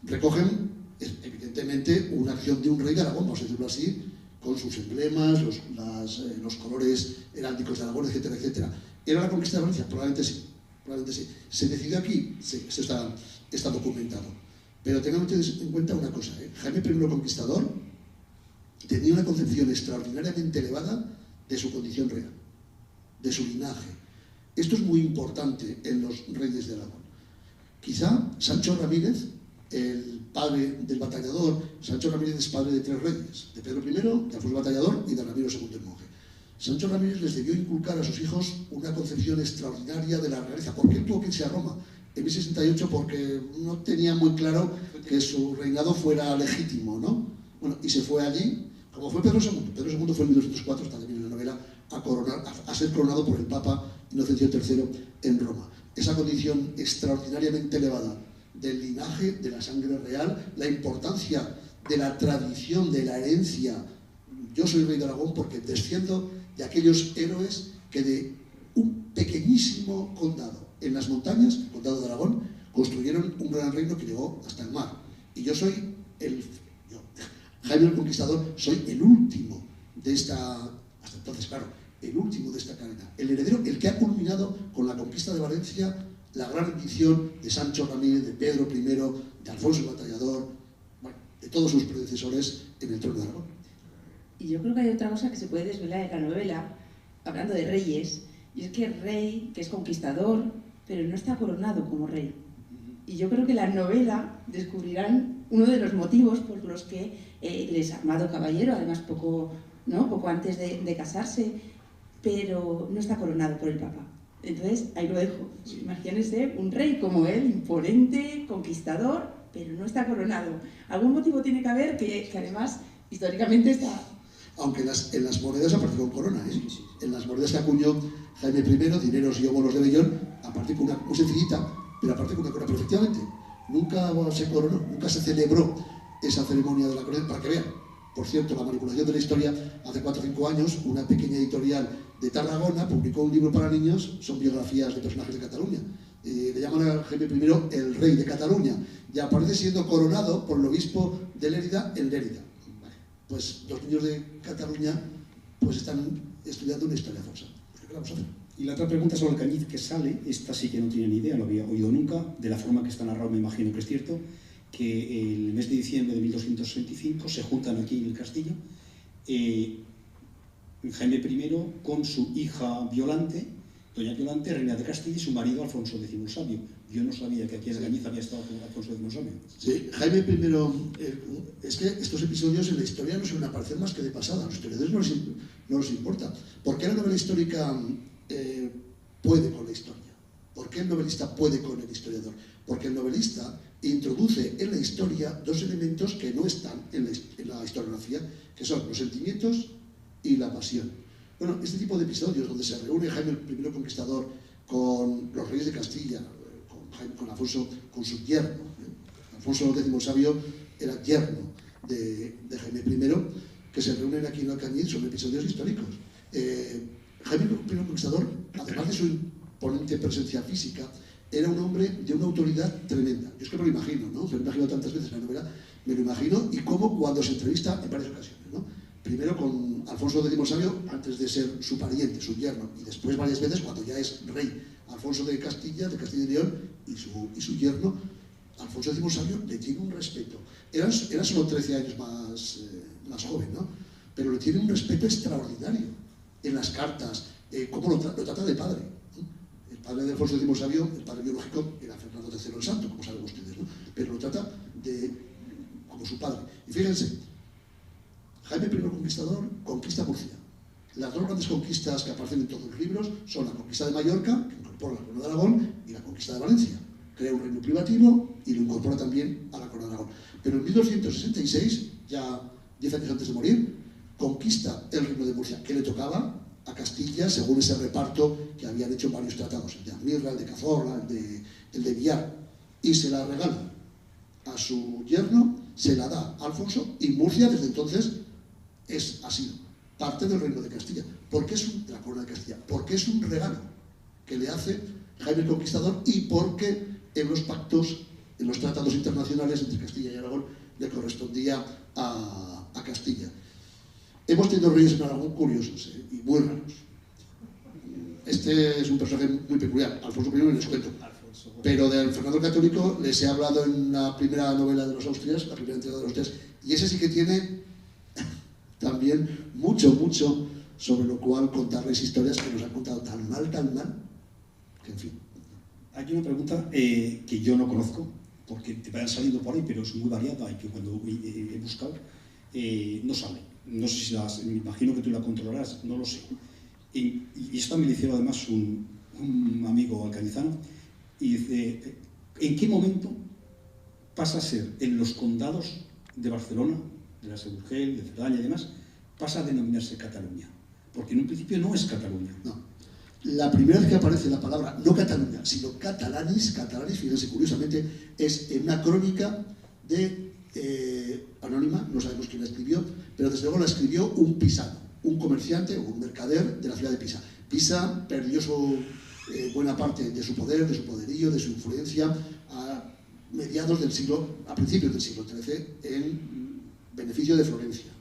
Recogen, evidentemente, una acción de un rey de Aragón, vamos a decirlo así, con sus emblemas, los colores heráldicos de Aragón, etcétera, etcétera. ¿Era la conquista de Valencia? Probablemente sí. Probablemente sí. ¿Se decidió aquí? Sí, eso está documentado. Pero tengan ustedes en cuenta una cosa, Jaime I Conquistador tenía una concepción extraordinariamente elevada de su condición real, de su linaje. Esto es muy importante en los reyes de Aragón. Quizá Sancho Ramírez, el padre del batallador, Sancho Ramírez es padre de 3 reyes, de Pedro I, de Alfonso el Batallador y de Ramiro II el Monje. Sancho Ramírez les debió inculcar a sus hijos una concepción extraordinaria de la realeza. ¿Por qué tuvo que irse a Roma en 1068? Porque no tenía muy claro que su reinado fuera legítimo, ¿no? Bueno, y se fue allí, como fue Pedro II. Pedro II fue en 1204, está también en la novela, a ser coronado por el Papa Inocencio III en Roma. Esa condición extraordinariamente elevada del linaje, de la sangre real, la importancia de la tradición, de la herencia. Yo soy rey de Aragón porque desciendo de aquellos héroes que de un pequeñísimo condado en las montañas, el condado de Aragón, construyeron un gran reino que llegó hasta el mar. Y yo soy Jaime el Conquistador, soy el último de esta, hasta entonces, claro, el último de esta cadena, el heredero, el que ha culminado con la conquista de Valencia, la gran ambición de Sancho Ramírez, de Pedro I, de Alfonso el Batallador, bueno, de todos sus predecesores en el trono de Aragón.
Y yo creo que hay otra cosa que se puede desvelar en la novela, hablando de reyes, y es que el rey, que es conquistador, pero no está coronado como rey. Y yo creo que la novela descubrirán uno de los motivos por los que les ha armado caballero, además poco antes de casarse, pero no está coronado por el Papa. Entonces, ahí lo dejo. Imagínense un rey como él, imponente, conquistador, pero no está coronado. Algún motivo tiene que haber que además, históricamente está...
Aunque en las monedas aparece con corona, ¿eh? En las monedas que acuñó Jaime I, dineros y óbolos de vellón, aparte con una muy sencillita, pero aparte con una corona. Pero efectivamente, nunca se coronó, nunca se celebró esa ceremonia de la corona, para que vean. Por cierto, la manipulación de la historia, hace 4 o 5 años, una pequeña editorial de Tarragona publicó un libro para niños, son biografías de personajes de Cataluña. Le llaman a Jaime I el rey de Cataluña, y aparece siendo coronado por el obispo de Lérida en Lérida. Pues los niños de Cataluña pues están estudiando una historia falsa. ¿Qué vamos a hacer?
Y la otra pregunta sobre Alcañiz que sale, esta sí que no tiene ni idea, no había oído nunca, de la forma que está narrado me imagino que es cierto, que el mes de diciembre de 1265 se juntan aquí en el castillo Jaime I con su hija Violante, doña Violante, reina de Castilla, y su marido Alfonso X el Sabio. Yo no sabía que aquí en Alcañiz había estado Alfonso X el Sabio.
Sí, Jaime I, es que estos episodios en la historia no suelen aparecer más que de pasada, a los historiadores no les importa. ¿Por qué la novela histórica puede con la historia? ¿Por qué el novelista puede con el historiador? Porque el novelista introduce en la historia 2 elementos que no están en la historiografía, que son los sentimientos y la pasión. Bueno, este tipo de episodios donde se reúne Jaime I Conquistador con los reyes de Castilla, con Alfonso, con su yerno. Alfonso X el Sabio era yerno de Jaime I, que se reúnen aquí en Alcañiz, son episodios históricos. Jaime I Conquistador, además de su imponente presencia física, era un hombre de una autoridad tremenda. Yo es que me lo imagino, ¿no? Me lo imagino tantas veces en la novela, me lo imagino, y como cuando se entrevista en varias ocasiones, ¿no? Primero con Alfonso X Sabio, antes de ser su pariente, su yerno, y después varias veces cuando ya es rey Alfonso de Castilla y León, y su yerno, Alfonso X Sabio, le tiene un respeto. Era solo 13 años más joven, ¿no? Pero le tiene un respeto extraordinario en las cartas, cómo lo trata de padre, ¿no? El padre de Alfonso X Sabio, el padre biológico, era Fernando III el Santo, como saben ustedes, ¿no? Pero lo trata como su padre. Y fíjense, Jaime I Conquistador conquista Murcia. Las dos grandes conquistas que aparecen en todos los libros son la conquista de Mallorca, que incorpora la corona de Aragón, y la conquista de Valencia. Crea un reino privativo y lo incorpora también a la corona de Aragón. Pero en 1266, ya 10 años antes de morir, conquista el reino de Murcia, que le tocaba a Castilla según ese reparto que habían hecho varios tratados, el de Amirra, el de Cazorla, el de Villar, y se la regala a su yerno, se la da a Alfonso, y Murcia desde entonces ha sido parte del reino de Castilla. ¿Por qué de la corona de Castilla? Porque es un regalo que le hace Jaime el Conquistador, y porque en los pactos, en los tratados internacionales entre Castilla y Aragón, le correspondía a Castilla. Hemos tenido reyes en Aragón curiosos y muy raros. Este es un personaje muy peculiar, Alfonso I les cuento. Pero del Fernando el Católico les he hablado en la primera novela de los Austrias, la primera entrega de los Austrias, y ese sí que tiene también mucho sobre lo cual contarles historias que nos han contado tan mal, que en fin.
Hay una pregunta que yo no conozco, porque te van saliendo por ahí, pero es muy variada y que cuando he buscado no sale. No sé si me imagino que tú la controlarás, no lo sé. Y esto me lo hicieron además un amigo alcanizano, y dice, ¿en qué momento pasa a ser en los condados de Barcelona, de la Seu d'Urgell, de Cerdaña y demás, pasa a denominarse Cataluña? Porque en un principio no es Cataluña.
No. La primera vez que aparece la palabra, no Cataluña, sino catalanis, fíjense, curiosamente, es en una crónica anónima, no sabemos quién la escribió, pero desde luego la escribió un pisano, un comerciante o un mercader de la ciudad de Pisa. Pisa perdió buena parte de su poder, de su poderío, de su influencia a principios del siglo XIII en beneficio de Florencia.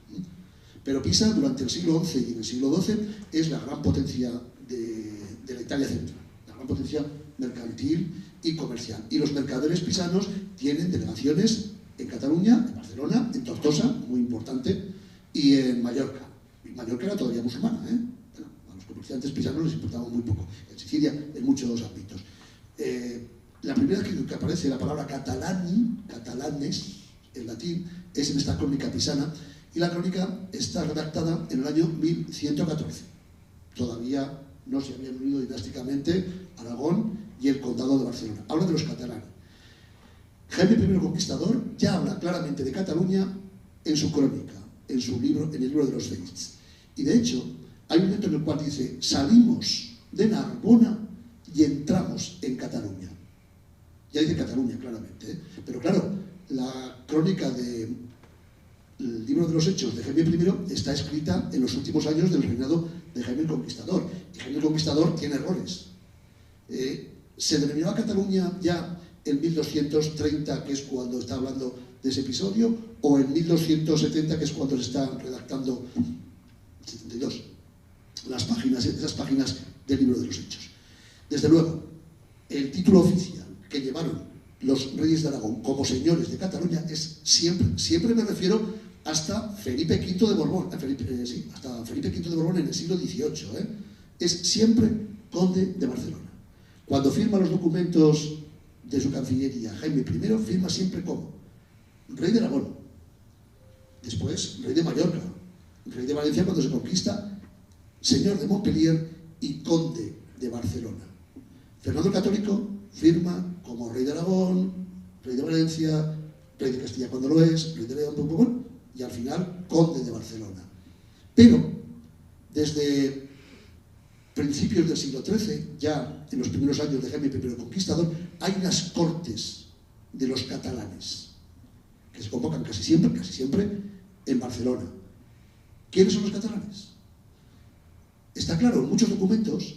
Pero Pisa durante el siglo XI y en el siglo XII es la gran potencia de la Italia central, la gran potencia mercantil y comercial. Y los mercaderes pisanos tienen delegaciones en Cataluña, en Barcelona, en Tortosa, muy importante, y en Mallorca. Y Mallorca era todavía musulmana, Bueno, a los comerciantes pisanos les importaba muy poco. En Sicilia, en muchos ámbitos. La primera vez que aparece la palabra catalanes, en latín, es en esta crónica pisana, y la crónica está redactada en el año 1114. Todavía no se habían unido dinásticamente Aragón y el condado de Barcelona. Habla de los catalanes. Jaime I Conquistador ya habla claramente de Cataluña en su crónica, en el libro de los Feits. Y de hecho, hay un momento en el cual dice, salimos de Narbona y entramos en Cataluña. Ya dice Cataluña, claramente, Pero claro, la crónica del libro de los Hechos de Jaime I está escrita en los últimos años del reinado de Jaime el Conquistador. Y Jaime el Conquistador tiene errores. Se denominó a Cataluña ya en 1230, que es cuando está hablando de ese episodio, o en 1270, que es cuando se están redactando 72 esas páginas del libro de los Hechos. Desde luego, el título oficial que llevaron los reyes de Aragón como señores de Cataluña es siempre me refiero hasta Felipe V de Borbón, hasta Felipe V de Borbón en el siglo XVIII, es siempre conde de Barcelona. Cuando firma los documentos de su cancillería, Jaime I firma siempre como rey de Aragón, después rey de Mallorca, rey de Valencia cuando se conquista, señor de Montpellier y conde de Barcelona. Fernando el Católico firma como rey de Aragón, rey de Valencia, rey de Castilla cuando lo es, rey de León, y al final conde de Barcelona. Pero desde principios del siglo XIII, ya en los primeros años de Jaime I Conquistador, hay unas cortes de los catalanes que se convocan casi siempre en Barcelona. ¿Quiénes son los catalanes? Está claro en muchos documentos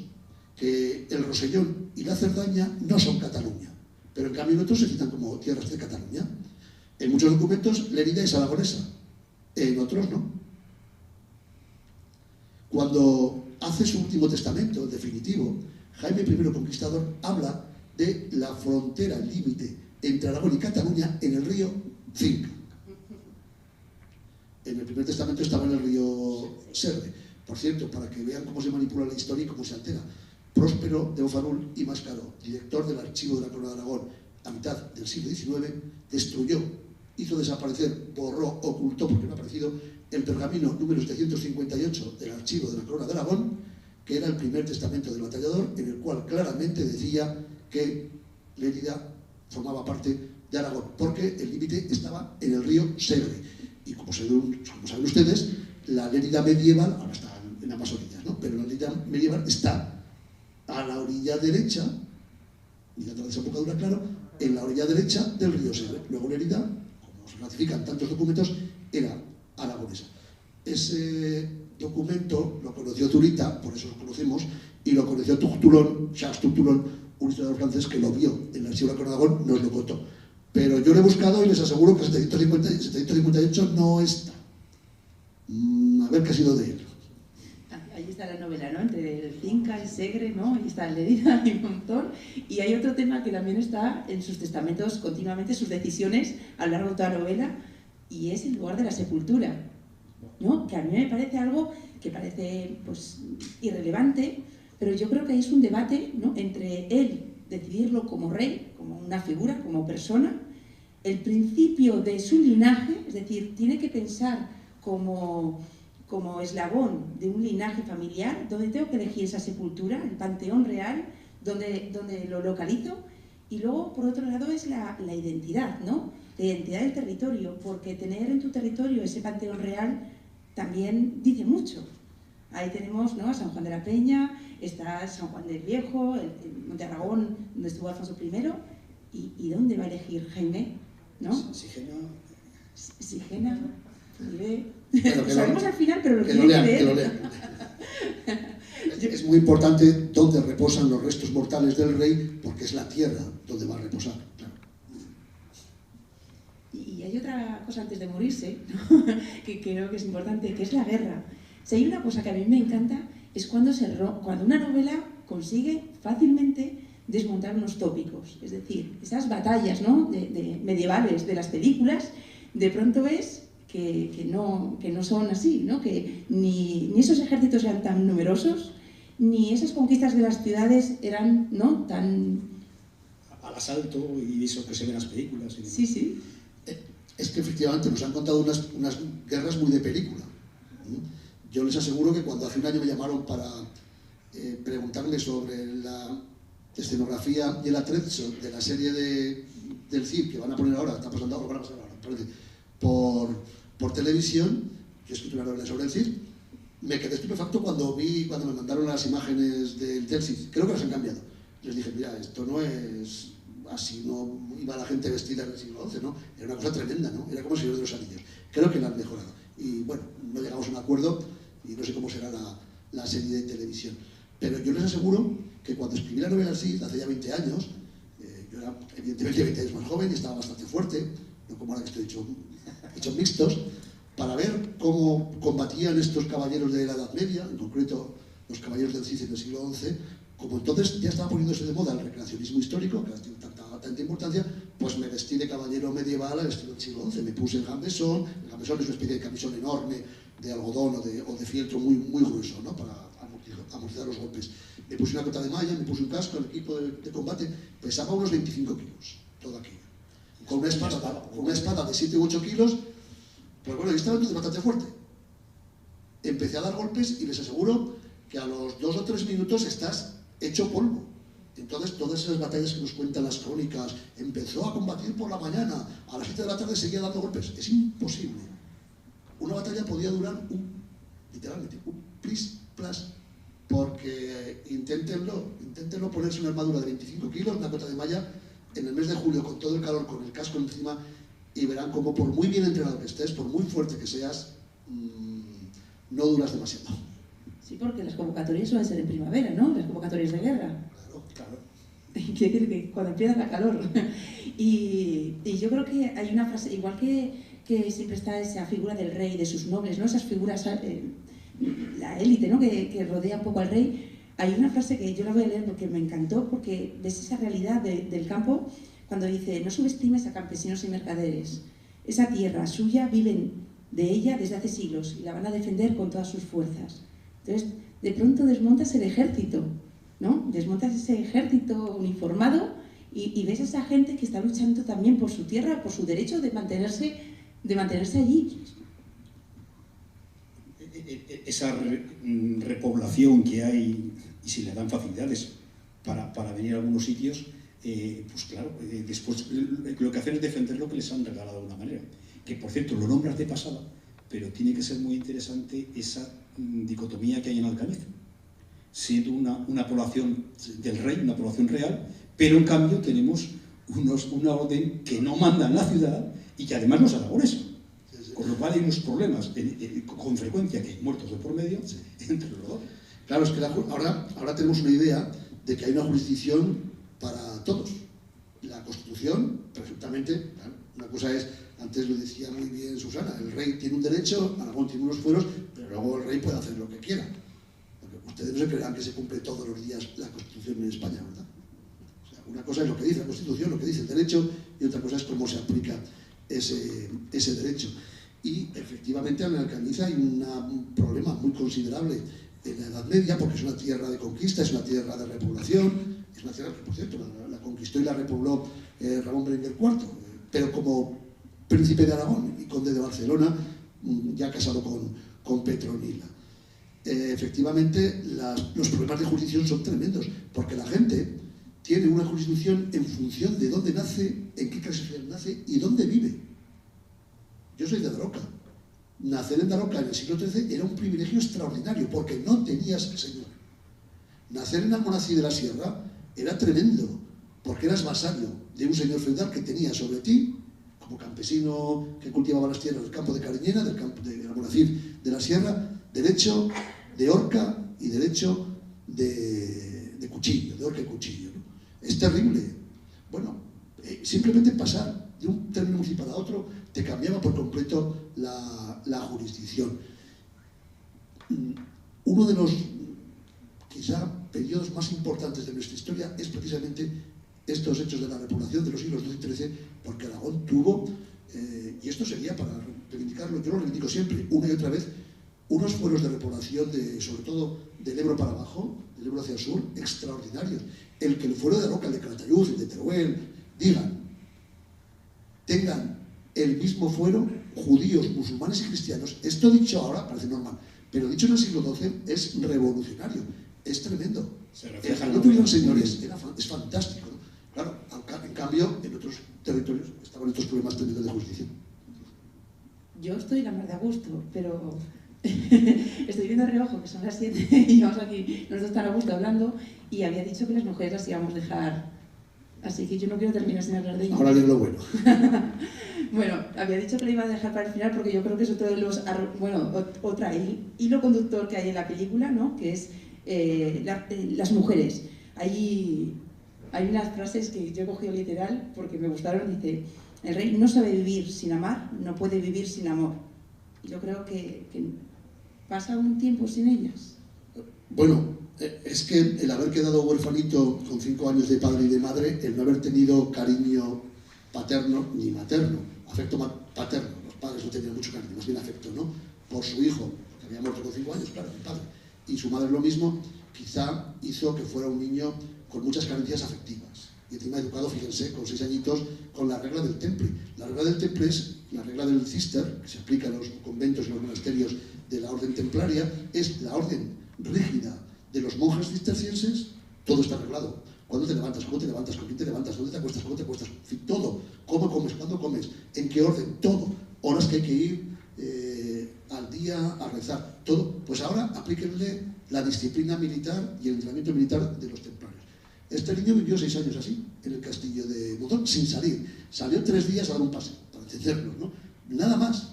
que el Rosellón y la Cerdaña no son Cataluña, pero en cambio en otros se citan como tierras de Cataluña. En muchos documentos Lérida es aragonesa, en otros no. Cuando hace su último testamento definitivo, Jaime I Conquistador habla de la frontera límite entre Aragón y Cataluña en el río Cinca. En el primer testamento estaba en el río Segre. Por cierto, para que vean cómo se manipula la historia y cómo se altera. Próspero de Bofarull y Mascaró, director del Archivo de la Corona de Aragón a mitad del siglo XIX, destruyó, hizo desaparecer, borró, ocultó, porque no ha aparecido, el pergamino número 758 del Archivo de la Corona de Aragón, que era el primer testamento del batallador, en el cual claramente decía que Lérida formaba parte de Aragón, porque el límite estaba en el río Segre. Y como saben ustedes, la Lérida medieval, ahora está en ambas orillas, ¿no? Pero la Lérida medieval está a la orilla derecha, y la desembocadura, claro, en la orilla derecha del río Segre. Luego Lérida, como se ratifican tantos documentos, era aragonesa. Ese documento lo conoció Zurita, por eso lo conocemos, y lo conoció Toutoulon, Charles Toutoulon, un historiador francés que lo vio en el Archivo de la Corona de Aragón, nos lo contó. Pero yo lo he buscado y les aseguro que 758 no está. A ver qué ha sido de él.
Ahí está la novela, ¿no? Entre el Cinca, el Segre, ¿no? Ahí está el Lérida y un montón. Y hay otro tema que también está en sus testamentos continuamente, sus decisiones a lo largo de toda la novela, y es el lugar de la sepultura, ¿no? Que a mí me parece algo que parece, pues, irrelevante, pero yo creo que ahí es un debate, ¿no? Entre él decidirlo como rey, como una figura, como persona, el principio de su linaje, es decir, tiene que pensar como eslabón de un linaje familiar, donde tengo que elegir esa sepultura, el panteón real, donde lo localizo, y luego, por otro lado, es la identidad, ¿no? La identidad del territorio, porque tener en tu territorio ese panteón real también dice mucho. Ahí tenemos, ¿no?, a San Juan de la Peña, está San Juan del Viejo, el Monte Aragón, donde estuvo Alfonso I, ¿y dónde va a elegir Jaime? ¿No? Sigena, lo sabemos al final, pero lo tiene que leer.
Es muy importante dónde reposan los restos mortales del rey, porque es la tierra donde va a reposar. Claro.
Y hay otra cosa antes de morirse, ¿no? Que creo que es importante, que es la guerra. Si hay una cosa que a mí me encanta, es cuando una novela consigue fácilmente desmontar unos tópicos. Es decir, esas batallas, ¿no?, medievales de las películas, de pronto ves que no son así, ¿no? Que ni esos ejércitos eran tan numerosos, ni esas conquistas de las ciudades eran, ¿no?, tan...
al asalto y eso que se ve en las películas.
Sí, sí.
Es que efectivamente nos han contado unas guerras muy de película. Yo les aseguro que cuando hace un año me llamaron para preguntarle sobre la escenografía y el atrezzo de la serie del CID que van a poner ahora, está pasando ahora, van a pasar ahora, parece, por televisión, yo he escrito una novela sobre el CID, me quedé estupefacto cuando me mandaron las imágenes del CID, creo que las han cambiado. Les dije, mira, esto no es así, no iba la gente vestida en el siglo XI, ¿no? Era una cosa tremenda, ¿no? Era como el Señor de los Anillos. Creo que la han mejorado. Y bueno, no llegamos a un acuerdo y no sé cómo será la serie de televisión. Pero yo les aseguro que cuando escribí la novela así, hace ya 20 años, yo era evidentemente 20 años más joven y estaba bastante fuerte, no como ahora que estoy hechos mixtos, para ver cómo combatían estos caballeros de la Edad Media, en concreto los caballeros del Cid en el siglo XI. Como entonces ya estaba poniéndose de moda el recreacionismo histórico, que tiene tanta importancia, pues me vestí de caballero medieval al estilo del siglo XI. Me puse el gambesón es una especie de camisón enorme de algodón o de fieltro muy grueso, ¿no?, para amortiguar los golpes. Me puse una cota de malla, me puse un casco, el equipo de combate pesaba unos 25 kilos, todo aquello. Con una espada de 7 u 8 kilos, pues bueno, yo estaba entonces bastante fuerte. Empecé a dar golpes y les aseguro que a los 2 o 3 minutos estás hecho polvo. Entonces, todas esas batallas que nos cuentan las crónicas, empezó a combatir por la mañana, a las 7 de la tarde seguía dando golpes. Es imposible. Una batalla podía durar literalmente, un plis, plas, porque inténtenlo ponerse una armadura de 25 kilos, una cota de malla, en el mes de julio, con todo el calor, con el casco encima, y verán como por muy bien entrenado que estés, por muy fuerte que seas, no duras demasiado.
Sí, porque las convocatorias suelen ser en primavera, ¿no? Las convocatorias de guerra.
Claro, claro.
Quiere decir que cuando empieza la calor. Y yo creo que hay una frase, igual que siempre está esa figura del rey, de sus nobles, ¿no? Esas figuras, la élite, ¿no? que rodea un poco al rey. Hay una frase que yo la voy a leer porque me encantó, porque ves esa realidad del campo cuando dice: no subestimes a campesinos y mercaderes. Esa tierra suya, viven de ella desde hace siglos y la van a defender con todas sus fuerzas. Entonces, de pronto desmontas el ejército, ¿no? Desmontas ese ejército uniformado y ves a esa gente que está luchando también por su tierra, por su derecho de mantenerse allí.
Esa repoblación que hay, y si le dan facilidades para venir a algunos sitios, pues claro, después lo que hacen es defender lo que les han regalado de alguna manera. Que por cierto, lo nombras de pasada, pero tiene que ser muy interesante esa dicotomía que hay en Alcañiz, siendo una población del rey, una población real, pero en cambio tenemos una orden que no manda en la ciudad y que además no es aragonesa. Con lo cual hay unos problemas con frecuencia, que hay muertos de por medio entre los dos.
Claro, es que ahora tenemos una idea de que hay una jurisdicción para todos. La Constitución, presuntamente, claro, una cosa es, antes lo decía muy bien Susana, el rey tiene un derecho, Aragón tiene unos fueros, pero luego el rey puede hacer lo que quiera. Porque ustedes no se creerán que se cumple todos los días la Constitución en España, ¿verdad? O sea, una cosa es lo que dice la Constitución, lo que dice el derecho, y otra cosa es cómo se aplica ese derecho. Y efectivamente en Alcañiz hay un problema muy considerable en la Edad Media, porque es una tierra de conquista, es una tierra de repoblación, es una tierra que, por cierto, la conquistó y la repobló Ramón Berenguer IV, pero como príncipe de Aragón y conde de Barcelona, ya casado con Petronila. Efectivamente, los problemas de jurisdicción son tremendos, porque la gente tiene una jurisdicción en función de dónde nace, en qué clase social nace y dónde vive. Yo soy de Daroca. Nacer en Daroca en el siglo XIII era un privilegio extraordinario, porque no tenías señor. Nacer en Almonací de la Sierra era tremendo, porque eras vasallo de un señor feudal que tenía sobre ti, como campesino que cultivaba las tierras del campo de Cariñena, del campo de Almonací de la Sierra, derecho de horca y derecho de cuchillo, de horca y cuchillo, ¿no? Es terrible. Bueno, simplemente pasar de un término municipal a otro te cambiaba por completo la jurisdicción. Uno de los, quizá, periodos más importantes de nuestra historia es precisamente estos hechos de la repoblación de los siglos XII y XIII, porque Aragón tuvo, y esto sería para reivindicarlo, yo lo reivindico siempre, una y otra vez, unos fueros de repoblación, sobre todo del Ebro para abajo, del Ebro hacia el sur, extraordinarios. El que el fuero de Daroca, el de Calatayud, el de Teruel, tengan el mismo fuero judíos, musulmanes y cristianos. Esto dicho ahora parece normal, pero dicho en el siglo XII es revolucionario, es tremendo. El que no tuvieron señores es fantástico, ¿no? Claro, en cambio, en otros territorios estaban estos problemas tremendos de justicia.
Yo estoy la mar de a gusto, pero estoy viendo de reojo que son las 7 y vamos aquí, nosotros están a gusto hablando, y había dicho que las mujeres las íbamos a dejar, así que yo no quiero terminar sin hablar de ello.
Ahora viene lo bueno.
Bueno, había dicho que lo iba a dejar para el final porque yo creo que es otro de los, otra hilo conductor que hay en la película, ¿no? Que es las mujeres. Hay unas frases que yo he cogido literal porque me gustaron. Dice: el rey no sabe vivir sin amar, no puede vivir sin amor. Yo creo que pasa un tiempo sin ellas.
Bueno, es que el haber quedado huérfanito con 5 años de padre y de madre, el no haber tenido cariño paterno ni materno, afecto paterno, los padres no tenían mucho cariño, más bien afecto, ¿no? Por su hijo, que había muerto con 5 años, claro, el padre, y su madre lo mismo, quizá hizo que fuera un niño con muchas carencias afectivas. Y encima educado, fíjense, con 6 añitos, con la regla del temple. La regla del temple es la regla del cister, que se aplica en los conventos y los monasterios de la orden templaria, es la orden rígida de los monjes cistercienses. Todo está arreglado. ¿Cuándo te levantas? ¿Cómo te levantas? ¿Con quién te levantas? ¿Dónde te acuestas? ¿Cómo te acuestas? En fin, todo. ¿Cómo comes? ¿Cuándo comes? ¿En qué orden? Todo. Horas que hay que ir al día a rezar. Todo. Pues ahora aplíquenle la disciplina militar y el entrenamiento militar de los templarios. Este niño vivió 6 años así, en el castillo de Monzón, sin salir. Salió 3 días a dar un paseo, para entendernos, ¿no? Nada más.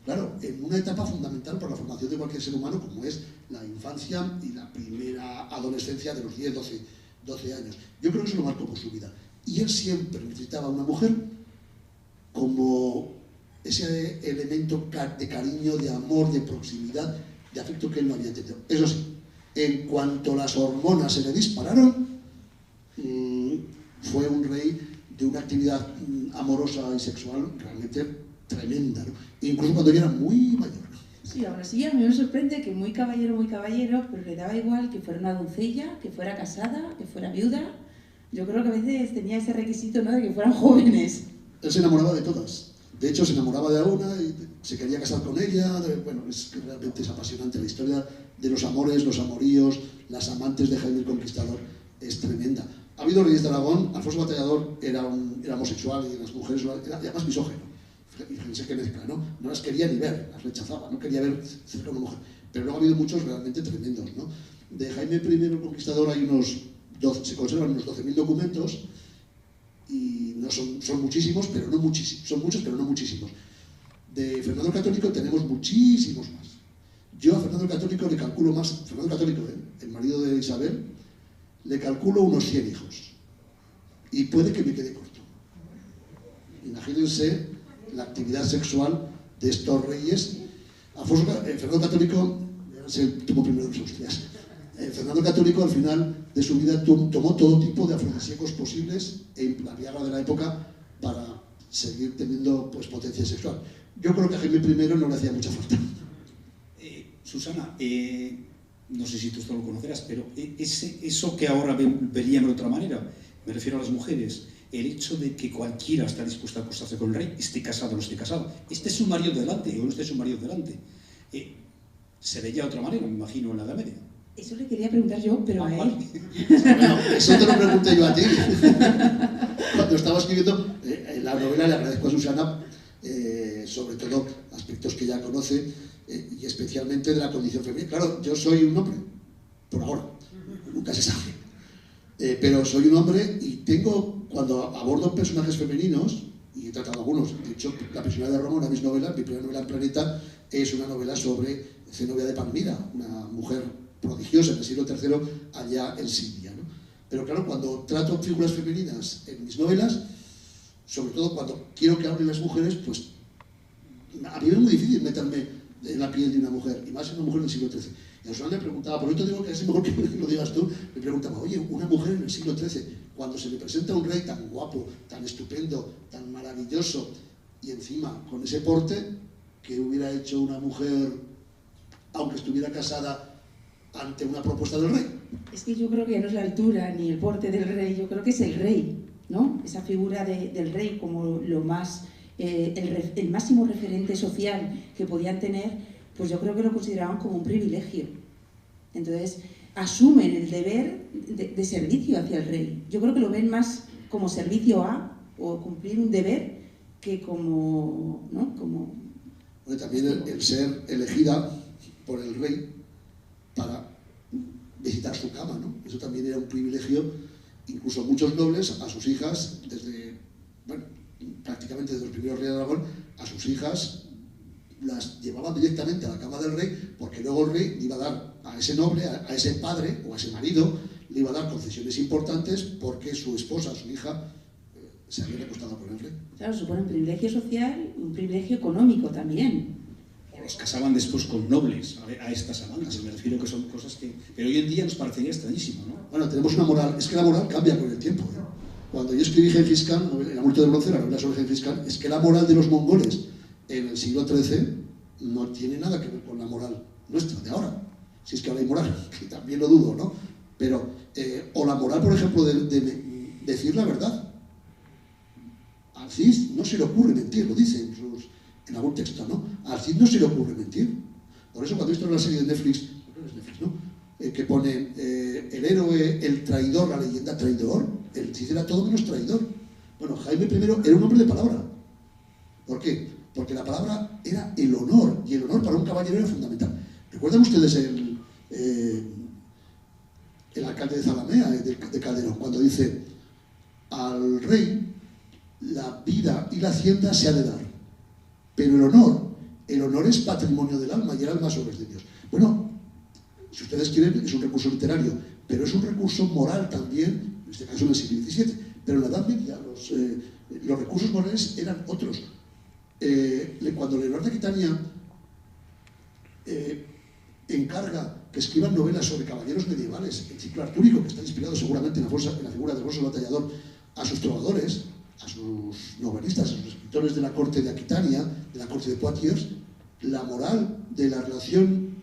claro, en una etapa fundamental para la formación de cualquier ser humano, como es la infancia y la primera adolescencia de los 10, 12 años. Yo creo que eso lo marcó por su vida. Y él siempre necesitaba una mujer como ese elemento de cariño, de amor, de proximidad, de afecto que él no había tenido. Eso sí, en cuanto las hormonas se le dispararon, fue un rey de una actividad amorosa y sexual realmente tremenda, ¿no? Incluso cuando ya era muy mayor.
Sí, aún así a mí me sorprende que muy caballero, pero le daba igual que fuera una doncella, que fuera casada, que fuera viuda. Yo creo que a veces tenía ese requisito, ¿no?, de que fueran jóvenes.
Él se enamoraba de todas. De hecho, se enamoraba de una y se quería casar con ella. Bueno, realmente es apasionante la historia de los amores, los amoríos, las amantes de Jaime el Conquistador. Es tremenda. Ha habido reyes de Aragón. Alfonso Batallador era homosexual y las mujeres era además misógino. Fíjense qué mezcla, ¿no? No las quería ni ver, las rechazaba, no quería ver cerca a una mujer. Pero luego ha habido muchos realmente tremendos, ¿no? De Jaime I el Conquistador hay se conservan unos 12.000 documentos y no son muchísimos, pero no muchísimos. Son muchos, pero no muchísimos. De Fernando el Católico tenemos muchísimos más. Yo a Fernando el Católico le calculo más, Fernando el Católico, el marido de Isabel, le calculo unos 100 hijos. Y puede que me quede corto. Imagínense la actividad sexual de estos reyes. Fernando Católico se tuvo primero de sus días. Fernando Católico al final de su vida tomó todo tipo de afrodisíacos posibles en la Viagra de la época para seguir teniendo pues potencia sexual. Yo creo que a Jaime I no le hacía mucha falta.
Susana, no sé si tú esto lo conocerás, pero eso que ahora verían de otra manera, me refiero a las mujeres, el hecho de que cualquiera está dispuesta a acostarse con el rey, esté casado o no esté casado, este es su marido delante o no este es su marido delante, se veía de otra manera, me imagino, en la Edad Media.
Eso le quería preguntar yo, pero a él.
Bueno, eso te lo pregunté yo a ti. Cuando estaba escribiendo la novela, le agradezco a Susana, sobre todo aspectos que ya conoce, y especialmente de la condición femenina. Claro, yo soy un hombre, por ahora, nunca se sabe. Pero soy un hombre y cuando abordo personajes femeninos, y he tratado algunos, de hecho, La prisionera de Roma, una de mis novelas, mi primera novela en Planeta, es una novela sobre Zenobia de Palmira, una mujer prodigiosa en el siglo III allá en Siria, ¿no? Pero claro, cuando trato figuras femeninas en mis novelas, sobre todo cuando quiero que hablen las mujeres, pues a mí es muy difícil meterme en la piel de una mujer, y más en una mujer del siglo XIII. Y a Susana le preguntaba, por eso te digo que es mejor que lo digas tú, me preguntaba, oye, una mujer en el siglo XIII, cuando se le presenta un rey tan guapo, tan estupendo, tan maravilloso, y encima con ese porte, ¿qué hubiera hecho una mujer, aunque estuviera casada, ante una propuesta del rey?
Es que yo creo que no es la altura ni el porte del rey, yo creo que es el rey, ¿no? Esa figura del rey como lo más, el máximo referente social que podían tener, pues yo creo que lo consideraban como un privilegio. Entonces, asumen el deber de servicio hacia el rey. Yo creo que lo ven más como servicio a, o cumplir un deber, que como, ¿no? Como...
Bueno, también el ser elegida por el rey para visitar su cama, ¿no? Eso también era un privilegio. Incluso muchos nobles a sus hijas, prácticamente desde los primeros reyes de Aragón, a sus hijas las llevaban directamente a la cama del rey, porque luego el rey le iba a dar a ese noble, a ese padre o a ese marido, le iba a dar concesiones importantes porque su esposa, su hija, se había recostado con el rey.
Claro, supone un privilegio social, un privilegio económico también.
O los casaban después con nobles, a estas amantes, me refiero que son cosas que... Pero hoy en día nos parecería extrañísimo, ¿no?
Bueno, tenemos una moral, es que la moral cambia con el tiempo, ¿eh? Cuando yo escribí Gengis Khan, El Amuleto de Bronce, la novela sobre Gengis Khan, es que la moral de los mongoles en el siglo XIII no tiene nada que ver con la moral nuestra de ahora. Si es que ahora hay moral, que también lo dudo, ¿no? Pero, o la moral, por ejemplo, de decir la verdad. Al Cid no se le ocurre mentir, lo dice en algún texto, ¿no? Al Cid no se le ocurre mentir. Por eso cuando he visto la serie de Netflix, ¿no? Que pone el héroe, el traidor, la leyenda traidor, el Cid era todo menos traidor. Bueno, Jaime I era un hombre de palabra. ¿Por qué? Porque la palabra era el honor, y el honor para un caballero era fundamental. ¿Recuerdan ustedes el alcalde de Zalamea, de Calderón, cuando dice: al rey la vida y la hacienda se ha de dar, pero el honor, el honor es patrimonio del alma y el alma sobre de Dios. Bueno, si ustedes quieren, es un recurso literario, pero es un recurso moral también, en este caso en el siglo XVII, pero en la Edad Media los recursos morales eran otros. Cuando Leonor de Aquitania encarga que escriban novelas sobre caballeros medievales, el ciclo artúrico, que está inspirado seguramente en la figura de Alfonso el Batallador, a sus trovadores, a sus novelistas, a sus escritores de la corte de Aquitania, de la corte de Poitiers, la moral de la relación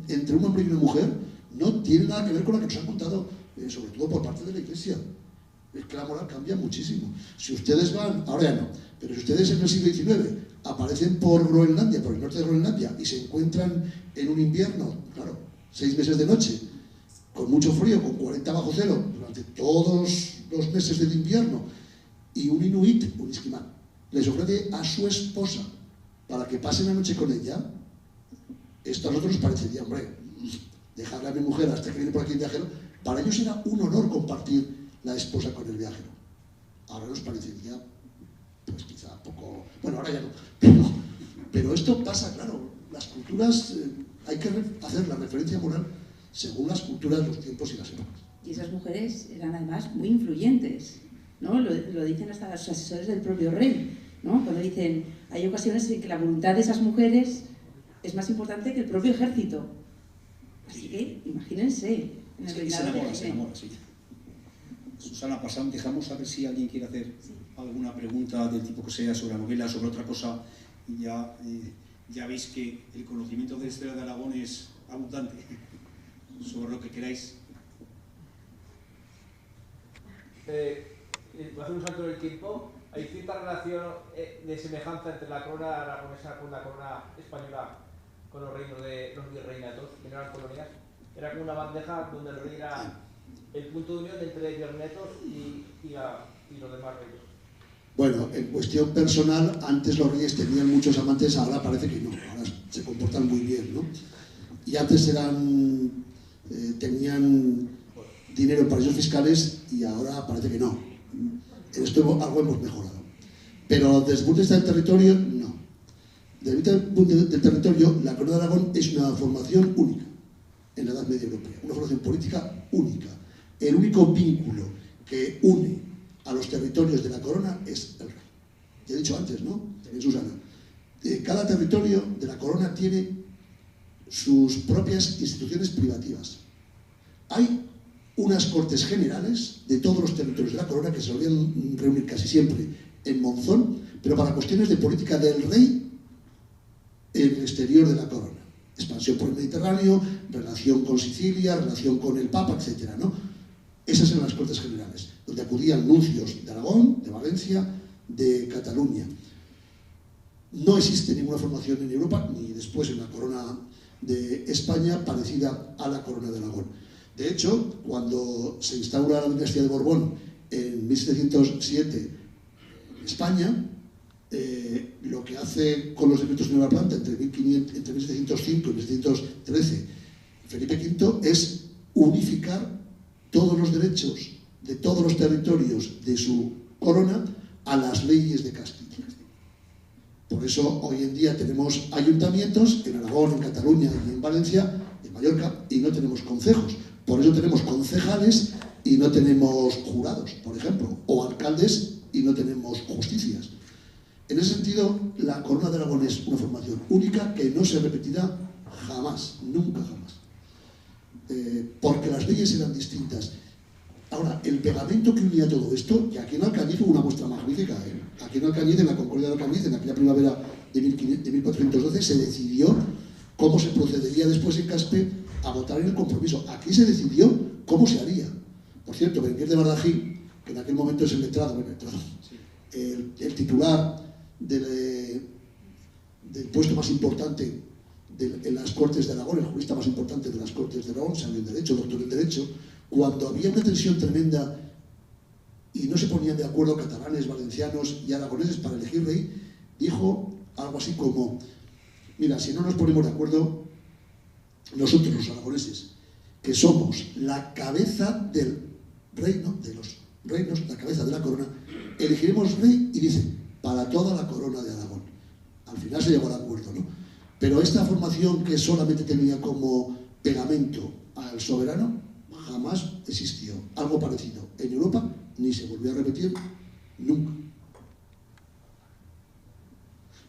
entre un hombre y una mujer no tiene nada que ver con la que nos han contado, sobre todo por parte de la Iglesia. Es que la moral cambia muchísimo. Si ustedes van, ahora ya no, pero si ustedes en el siglo XIX aparecen por Groenlandia, por el norte de Groenlandia, y se encuentran en un invierno, claro, 6 meses de noche, con mucho frío, con 40 bajo cero, durante todos los meses del invierno, y un inuit, un esquimal, les ofrece a su esposa para que pasen la noche con ella, esto a nosotros nos parecería, hombre, dejarle a mi mujer hasta que viene por aquí el viajero, para ellos era un honor compartir la esposa con el viajero. Ahora nos parecería, pues quizá poco, bueno, ahora ya no, pero esto pasa, claro, las culturas, hay que hacer la referencia moral según las culturas, los tiempos y las épocas.
Y esas mujeres eran además muy influyentes, ¿no? Lo dicen hasta los asesores del propio rey, ¿no? Cuando dicen, hay ocasiones en que la voluntad de esas mujeres es más importante que el propio ejército. Así que, imagínense, en el reinado de
se enamora, sí. Susana, pasamos, dejamos a ver si alguien quiere hacer alguna pregunta del tipo que sea sobre la novela, sobre otra cosa. Y ya veis que el conocimiento de la historia de Aragón es abundante. Sobre lo que queráis.
Voy a hacer un salto en el tiempo. Hay cierta relación de semejanza entre la corona aragonesa con la corona española, con los reinos de los virreinatos, que no eran colonias. Era como una bandeja donde el rey era el punto de unión entre virreinatos y los demás reyes.
Bueno, en cuestión personal, antes los reyes tenían muchos amantes, ahora parece que no, ahora se comportan muy bien, ¿no? Y antes tenían dinero en paraísos fiscales y ahora parece que no. En esto algo hemos mejorado. Pero desde el punto de vista del territorio, no. Desde el punto de vista del territorio, la Corona de Aragón es una formación única en la Edad Media Europea, una formación política única. El único vínculo que une a los territorios de la corona es el rey. Ya he dicho antes, ¿no? También Susana. Cada territorio de la corona tiene sus propias instituciones privativas. Hay unas cortes generales de todos los territorios de la corona que se solían reunir casi siempre en Monzón, pero para cuestiones de política del rey en el exterior de la corona. Expansión por el Mediterráneo, relación con Sicilia, relación con el Papa, etc., ¿no? Esas eran las cortes generales, donde acudían nuncios de Aragón, de Valencia, de Cataluña. No existe ninguna formación en Europa, ni después en la corona de España, parecida a la corona de Aragón. De hecho, cuando se instaura la dinastía de Borbón en 1707 en España, lo que hace con los decretos de Nueva Planta entre 1705 y 1713 Felipe V es unificar todos los derechos de todos los territorios de su corona a las leyes de Castilla. Por eso hoy en día tenemos ayuntamientos en Aragón, en Cataluña y en Valencia, en Mallorca, y no tenemos concejos. Por eso tenemos concejales y no tenemos jurados, por ejemplo, o alcaldes y no tenemos justicias. En ese sentido, la Corona de Aragón es una formación única que no se repetirá jamás, nunca jamás. Porque las leyes eran distintas. Ahora, el pegamento que unía todo esto, que aquí en Alcañiz hubo una muestra magnífica, aquí en Alcañiz, en la Concordia de Alcañiz, en aquella primavera de 1412, se decidió cómo se procedería después en Caspe a votar en el compromiso. Aquí se decidió cómo se haría. Por cierto, Berenguer de Bardají, que en aquel momento es el letrado, el titular del puesto más importante en las Cortes de Aragón, el jurista más importante de las Cortes de Aragón, sabe en Derecho, doctor en Derecho, cuando había una tensión tremenda y no se ponían de acuerdo catalanes, valencianos y aragoneses para elegir rey, dijo algo así como: mira, si no nos ponemos de acuerdo, nosotros los aragoneses, que somos la cabeza del reino, de los reinos, la cabeza de la corona, elegiremos rey, y dice, para toda la corona de Aragón. Al final se llegó al acuerdo, ¿no? Pero esta formación que solamente tenía como pegamento al soberano jamás existió. Algo parecido en Europa ni se volvió a repetir nunca.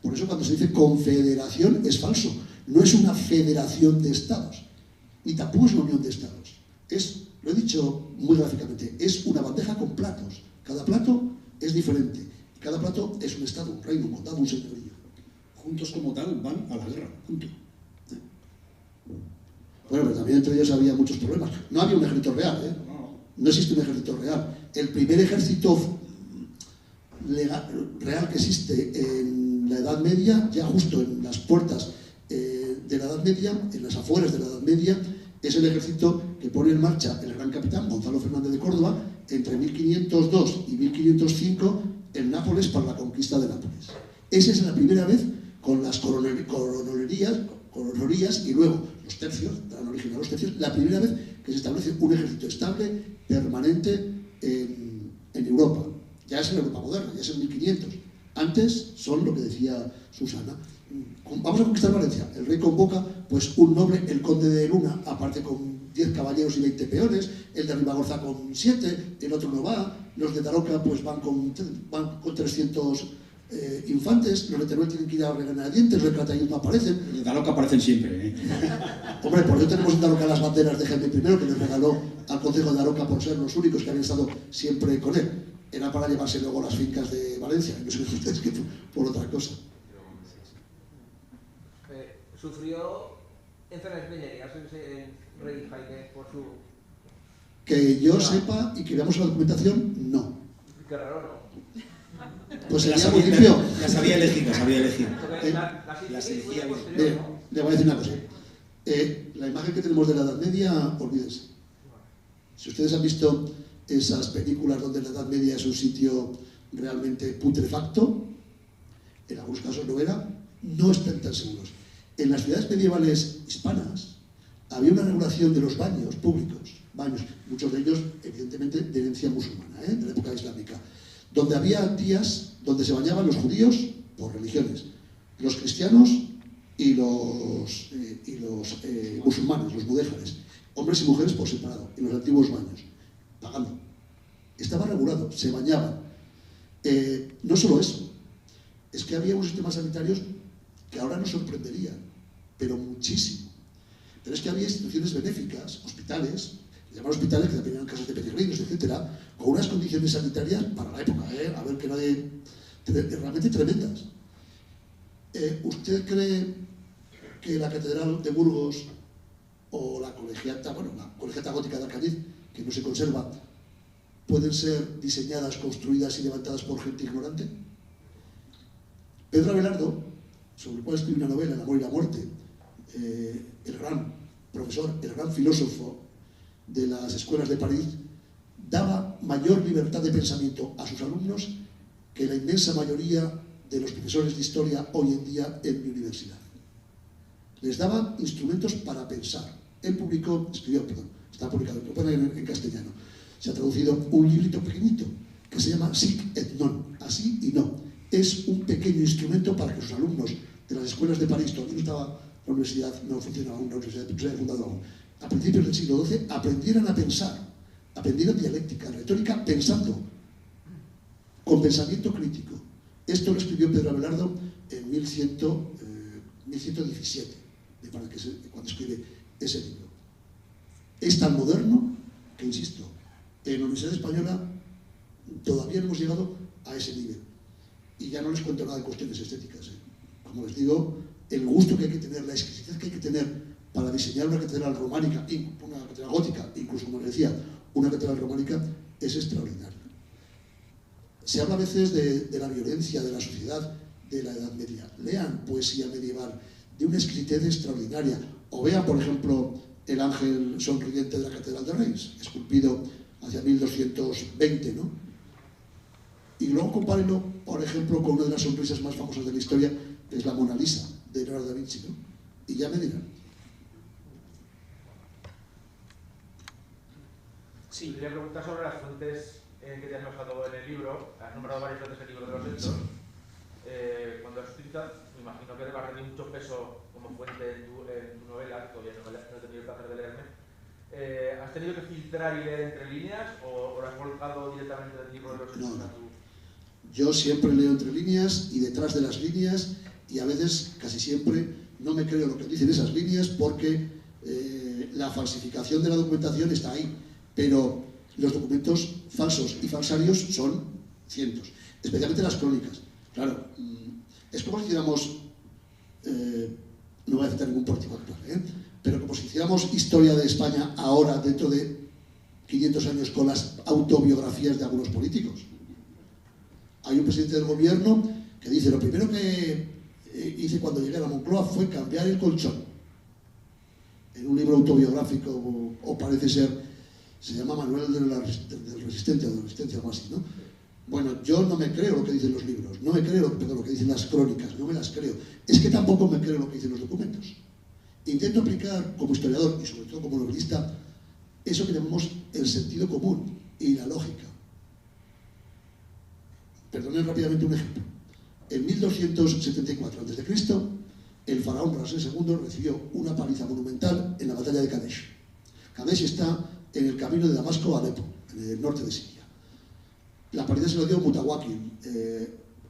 Por eso cuando se dice confederación es falso. No es una federación de estados, ni tampoco es una unión de estados. Es, lo he dicho muy gráficamente, es una bandeja con platos. Cada plato es diferente. Cada plato es un estado, un reino, un condado, un señorío.
Juntos como tal van a la guerra, punto.
Bueno, pero también entre ellos había muchos problemas. No había un ejército real, ¿eh? No existe un ejército real. El primer ejército real que existe en la Edad Media, ya justo en las puertas de la Edad Media, en las afueras de la Edad Media, es el ejército que pone en marcha el gran capitán Gonzalo Fernández de Córdoba entre 1502 y 1505 en Nápoles para la conquista de Nápoles. Esa es la primera vez con las coronerías y luego los tercios, dan origen a los tercios, la primera vez que se establece un ejército estable, permanente en Europa. Ya es en Europa moderna, ya es en 1500. Antes son lo que decía Susana. Vamos a conquistar Valencia. El rey convoca pues un noble, el conde de Luna, aparte con 10 caballeros y 20 peones, el de Ribagorza con 7, el otro no va, los de Daroca pues van con 300 infantes, los de Teruel tienen que ir a Reganadientes, los de Calatayud no aparecen.
Los de Daroca aparecen siempre, ¿eh?
Hombre, por eso tenemos en Daroca las banderas de Jaime I, que les regaló al Concejo de Daroca por ser los únicos que habían estado siempre con él. Era para llevarse luego las fincas de Valencia, no sé ustedes que por otra cosa.
¿Sufrió enfermedades en Rey Jaime por su...?
Que yo sepa y que veamos la documentación, no.
Qué raro, ¿no?
Pues sería muy limpio.
Las había elegido, las había elegido.
Las elegía
bien. Le voy a decir una cosa. La imagen que tenemos de la Edad Media, olvídense. Si ustedes han visto esas películas donde la Edad Media es un sitio realmente putrefacto, en algunos casos lo era, no están tan seguros. En las ciudades medievales hispanas había una regulación de los baños públicos, baños, muchos de ellos evidentemente de herencia musulmana, de la época islámica, donde había días donde se bañaban los judíos por religiones, los cristianos y los musulmanes, los mudéjares, hombres y mujeres por separado, en los antiguos baños, pagando. Estaba regulado, se bañaban. No solo eso, es que había unos sistemas sanitarios que ahora nos sorprenderían, pero muchísimo. Pero es que había instituciones benéficas, hospitales, llamaban hospitales que también eran casas de peregrinos, etcétera, con unas condiciones sanitarias para la época, a ver que nadie, realmente tremendas. ¿Usted cree que la Catedral de Burgos o la colegiata gótica de Alcañiz, que no se conserva, pueden ser diseñadas, construidas y levantadas por gente ignorante? Pedro Abelardo, sobre el cual escribe una novela, El amor y la muerte, el gran profesor, el gran filósofo de las escuelas de París, daba mayor libertad de pensamiento a sus alumnos que la inmensa mayoría de los profesores de historia hoy en día en mi universidad. Les daba instrumentos para pensar. Él está publicado, lo pone en castellano. Se ha traducido un librito pequeñito que se llama Sic et non, así y no. Es un pequeño instrumento para que sus alumnos de las escuelas de París, todavía no estaba la universidad, no funcionaba aún, la universidad se había fundado aún, a principios del siglo XII, aprendieran a pensar, aprendieran dialéctica, retórica, pensando, con pensamiento crítico. Esto lo escribió Pedro Abelardo en 1117, cuando escribe ese libro. Es tan moderno que, insisto, en la Universidad Española todavía no hemos llegado a ese nivel. Y ya no les cuento nada de cuestiones estéticas. Como les digo, el gusto que hay que tener, la exquisitez que hay que tener para diseñar una catedral románica, una catedral gótica, incluso, como les decía, una catedral románica, es extraordinario. Se habla a veces de la violencia de la sociedad de la Edad Media. Lean poesía medieval de una exquisitez extraordinaria. O vean, por ejemplo, el ángel sonriente de la Catedral de Reims, esculpido hacia 1220, ¿no? Y luego compárenlo, por ejemplo, con una de las sonrisas más famosas de la historia, que es la Mona Lisa, de Leonardo da Vinci, ¿no? Y ya me dirán.
Sí. Quería preguntar sobre las fuentes que te has basado en el libro. Has nombrado varias veces el libro de los hechos. Cuando has utilizado, me imagino que debe haber mucho peso como fuente en tu novela, que todavía no he tenido el placer de leerme, ¿has tenido que filtrar y leer entre líneas o lo has volcado directamente del libro de los hechos a tu...?
Yo siempre leo entre líneas y detrás de las líneas, y a veces, casi siempre, no me creo lo que dicen esas líneas porque la falsificación de la documentación está ahí, pero los documentos falsos y falsarios son cientos, especialmente las crónicas. Claro, es como si hiciéramos, no voy a citar ningún político actual, pero como si hiciéramos historia de España ahora, dentro de 500 años, con las autobiografías de algunos políticos. Hay un presidente del gobierno que dice: lo primero que hice cuando llegué a la Moncloa fue cambiar el colchón. En un libro autobiográfico, o parece ser, se llama Manuel del Resistente o de la Resistencia, algo así, ¿no? Bueno, yo no me creo lo que dicen los libros, no me creo lo que dicen las crónicas, no me las creo. Es que tampoco me creo lo que dicen los documentos. Intento aplicar como historiador y sobre todo como novelista eso que llamamos el sentido común y la lógica. Perdonen rápidamente un ejemplo. En 1274 a.C., el faraón Ramsés II recibió una paliza monumental en la batalla de Kadesh. Kadesh está en el camino de Damasco a Alepo, en el norte de Siria. La paliza se la dio Mutawakil,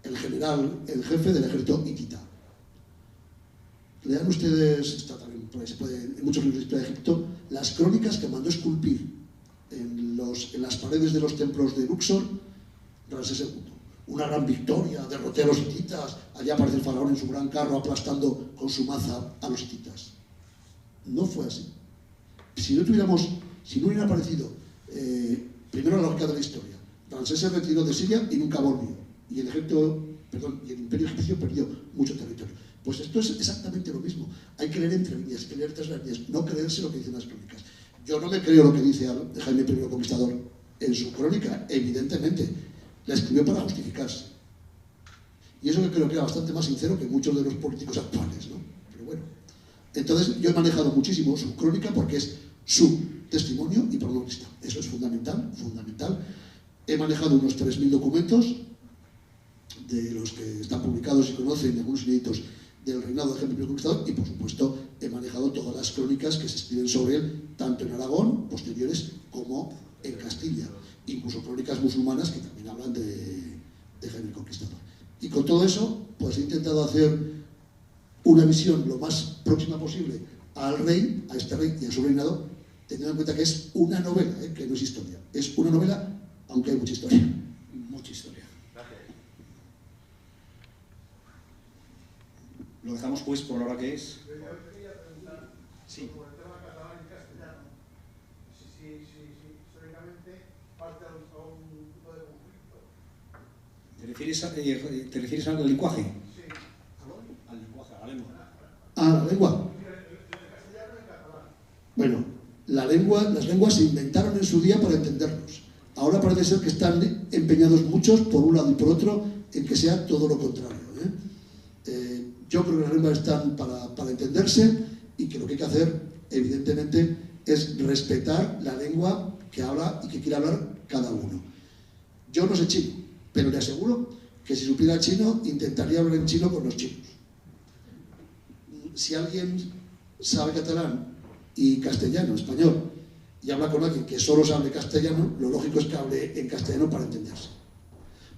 el general, el jefe del ejército hitita. Lean ustedes, está también, se puede, en muchos libros de historia de Egipto, las crónicas que mandó esculpir en las paredes de los templos de Luxor Ramsés II. Una gran victoria, derroté a los hititas, allá aparece el faraón en su gran carro aplastando con su maza a los hititas. No fue así. Si no hubiera aparecido, primero la lógica de la historia, Ramsés se retiró de Siria y nunca volvió, y el imperio egipcio perdió mucho territorio. Pues esto es exactamente lo mismo. Hay que leer entre líneas, hay que leer tras las líneas, no creerse lo que dicen las crónicas. Yo no me creo lo que dice Jaime I Conquistador en su crónica, evidentemente. La escribió para justificarse. Y eso que creo que era bastante más sincero que muchos de los políticos actuales, ¿no? Pero bueno. Entonces, yo he manejado muchísimo su crónica porque es su testimonio y protagonista. Eso es fundamental, fundamental. He manejado unos 3.000 documentos, de los que están publicados y conocen, algunos inéditos, del reinado de Jaime I Conquistador, y por supuesto he manejado todas las crónicas que se escriben sobre él, tanto en Aragón, posteriores, como en Castilla. Incluso crónicas musulmanas que también hablan de Jaime el Conquistador. Y con todo eso, pues he intentado hacer una visión lo más próxima posible al rey, a este rey y a su reinado, teniendo en cuenta que es una novela, que no es historia. Es una novela, aunque hay mucha historia.
Mucha historia.
Gracias.
Lo dejamos pues por la hora que es. Sí.
Por el tema catalán y castellano, si históricamente parte a un tipo de conflicto.
¿Te refieres al lenguaje?
Sí.
Al lenguaje, a la lengua.
Ah, la lengua. Bueno, las lenguas se inventaron en su día para entendernos. Ahora parece ser que están empeñados muchos, por un lado y por otro, en que sea todo lo contrario. Yo creo que las lenguas están para entenderse y que lo que hay que hacer, evidentemente, es respetar la lengua que habla y que quiere hablar cada uno. Yo no sé chino, pero le aseguro que si supiera chino, intentaría hablar en chino con los chinos. Si alguien sabe catalán y castellano, español, y habla con alguien que solo sabe castellano, lo lógico es que hable en castellano para entenderse.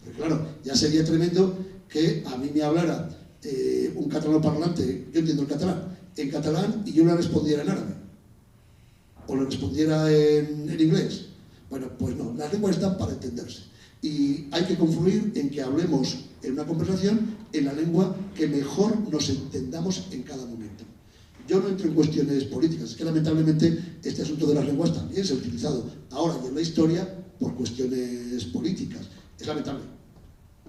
Porque claro, ya sería tremendo que a mí me hablara un catalán parlante, yo entiendo el catalán, en catalán y yo le respondiera en árabe, o le respondiera en inglés. Bueno, pues no, las lenguas están para entenderse. Y hay que confluir en que hablemos en una conversación en la lengua que mejor nos entendamos en cada momento. Yo no entro en cuestiones políticas, es que lamentablemente este asunto de las lenguas también se ha utilizado ahora y en la historia por cuestiones políticas. Es lamentable,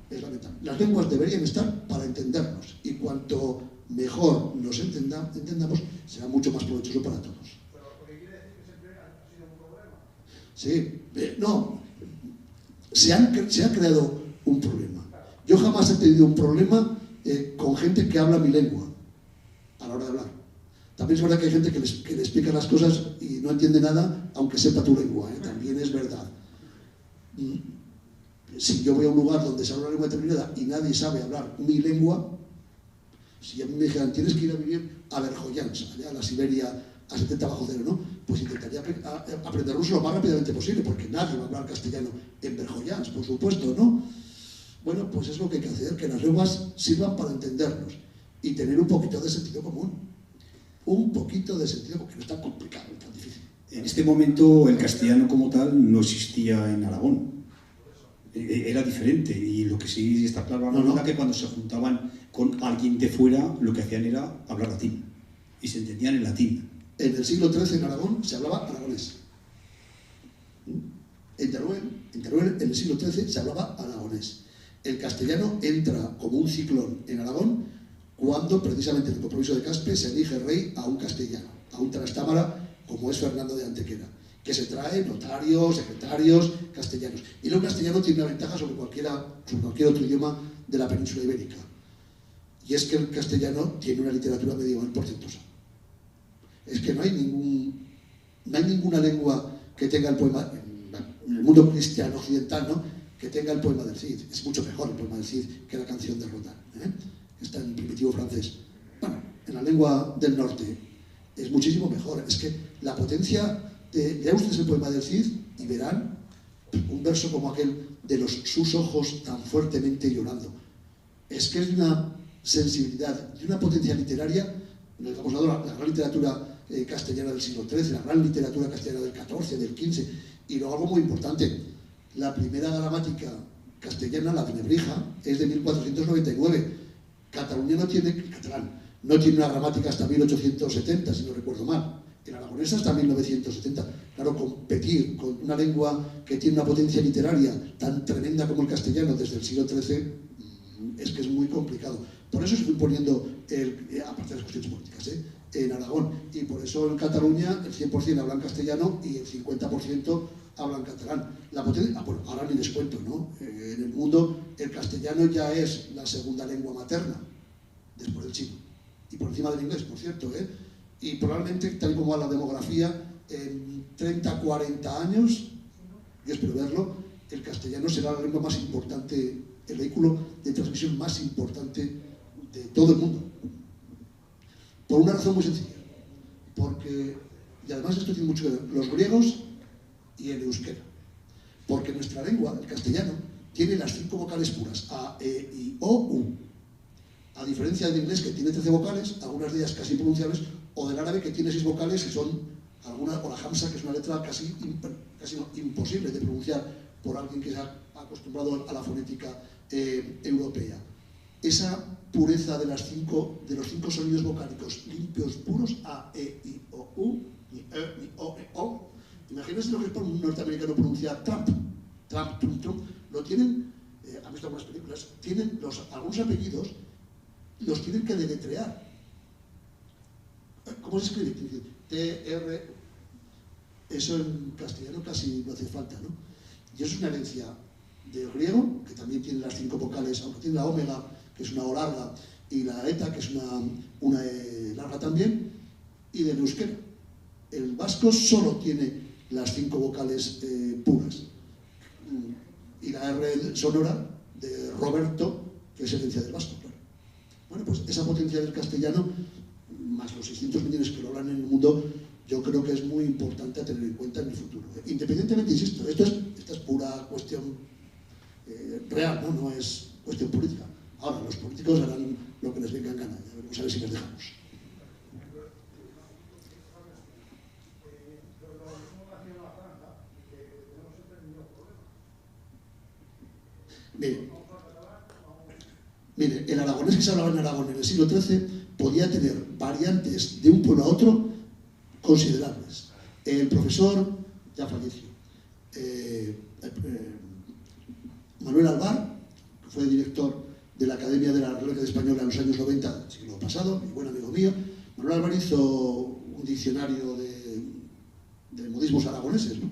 es lamentable. Las lenguas deberían estar para entendernos y cuanto mejor nos entendamos, será mucho más provechoso para todos.
Pero lo que quiere decir que siempre ha sido un problema.
Sí, no, se ha creado un problema. Yo jamás he tenido un problema con gente que habla mi lengua a la hora de hablar. También es verdad que hay gente que le explica las cosas y no entiende nada, aunque sepa tu lengua, también es verdad. Si yo voy a un lugar donde se habla una lengua determinada y nadie sabe hablar mi lengua, si a mí me dijeran, tienes que ir a vivir a Verjoyans, allá a la Siberia a 70 bajo cero, ¿no? Pues intentaría aprender ruso lo más rápidamente posible, porque nadie va a hablar castellano en Verjoyans, por supuesto, ¿no? Bueno, pues es lo que hay que hacer, que las lenguas sirvan para entendernos y tener un poquito de sentido común. Un poquito de sentido común, que no es tan complicado, no es tan difícil.
En este momento el castellano como tal no existía en Aragón. Era diferente, y lo que sí está claro era que cuando se juntaban con alguien de fuera, lo que hacían era hablar latín, y se entendían en latín.
En el siglo XIII en Aragón se hablaba aragonés. En Teruel en el siglo XIII se hablaba aragonés. El castellano entra como un ciclón en Aragón cuando precisamente en el compromiso de Caspe se elige rey a un castellano, a un trastámara como es Fernando de Antequera, que se trae notarios, secretarios castellanos. Y luego el castellano tiene una ventaja sobre cualquier otro idioma de la península ibérica, y es que el castellano tiene una literatura medieval portentosa. Es que no hay ninguna lengua que tenga el poema, en el mundo cristiano occidental, ¿no?, que tenga el poema del Cid. Es mucho mejor el poema del Cid que la canción de Roldán, ¿eh? Está en primitivo francés. Bueno, en la lengua del norte es muchísimo mejor. Es que la potencia lean ustedes el poema del Cid y verán un verso como aquel de los sus ojos tan fuertemente llorando. Es que es de una sensibilidad, de una potencia literaria. Estamos hablando de la gran literatura castellana del siglo XIII, la gran literatura castellana del XIV, del XV, y luego algo muy importante, la primera gramática castellana, la de Nebrija, es de 1499. Catalán no tiene una gramática hasta 1870, si no recuerdo mal. El aragonés hasta 1970. Claro, competir con una lengua que tiene una potencia literaria tan tremenda como el castellano desde el siglo XIII es que es muy complicado. Por eso se fue imponiendo, aparte de las cuestiones políticas, en Aragón. Y por eso en Cataluña el 100% hablan castellano y el 50% hablan catalán. La potencia, bueno, ahora ni les cuento, ¿no? En el mundo el castellano ya es la segunda lengua materna, después del chino. Y por encima del inglés, por cierto, ¿eh? Y probablemente, tal como va la demografía, en 30, 40 años, yo espero verlo, el castellano será la lengua más importante, el vehículo de transmisión más importante de todo el mundo. Por una razón muy sencilla. Porque, y además esto tiene mucho que ver, los griegos y el euskera. Porque nuestra lengua, el castellano, tiene las 5 vocales puras, A, E, I, O, U. A diferencia del inglés, que tiene 13 vocales, algunas de ellas casi impronunciables, o del árabe, que tiene 6 vocales, que son o la hamsa, que es una letra casi imposible de pronunciar por alguien que se ha acostumbrado a la fonética europea. Esa pureza de los 5 sonidos vocálicos limpios, puros, A, E, I, O, U, ni E, ni O, E, O. Imagínense lo que es para un norteamericano pronunciar Trump, Trump, Trump. Lo tienen, han visto algunas películas, tienen algunos apellidos, los tienen que deletrear. ¿Cómo se escribe? T-R. Eso en castellano casi no hace falta, ¿no? Y eso es una herencia del griego, que también tiene las 5 vocales, aunque tiene la omega, que es una O larga, y la eta, que es una E larga también, y del euskera. El vasco solo tiene las 5 vocales puras. Y la R sonora de Roberto, que es herencia del vasco, claro. Bueno, pues esa potencia del castellano, más los 600 millones que lo hablan en el mundo, yo creo que es muy importante a tener en cuenta en el futuro. Independientemente, insisto, esta es pura cuestión real, ¿no? No es cuestión política. Ahora, los políticos harán lo que les venga en gana, ya veremos a ver si les dejamos. Mire, el aragonés que se hablaba en Aragón en el siglo XIII podía tener variantes de un pueblo a otro considerables. El profesor, ya falleció, Manuel Alvar, que fue director de la Academia de la República Española en los años 90 del siglo pasado, mi buen amigo mío, Manuel Alvar hizo un diccionario de modismos aragoneses, ¿no?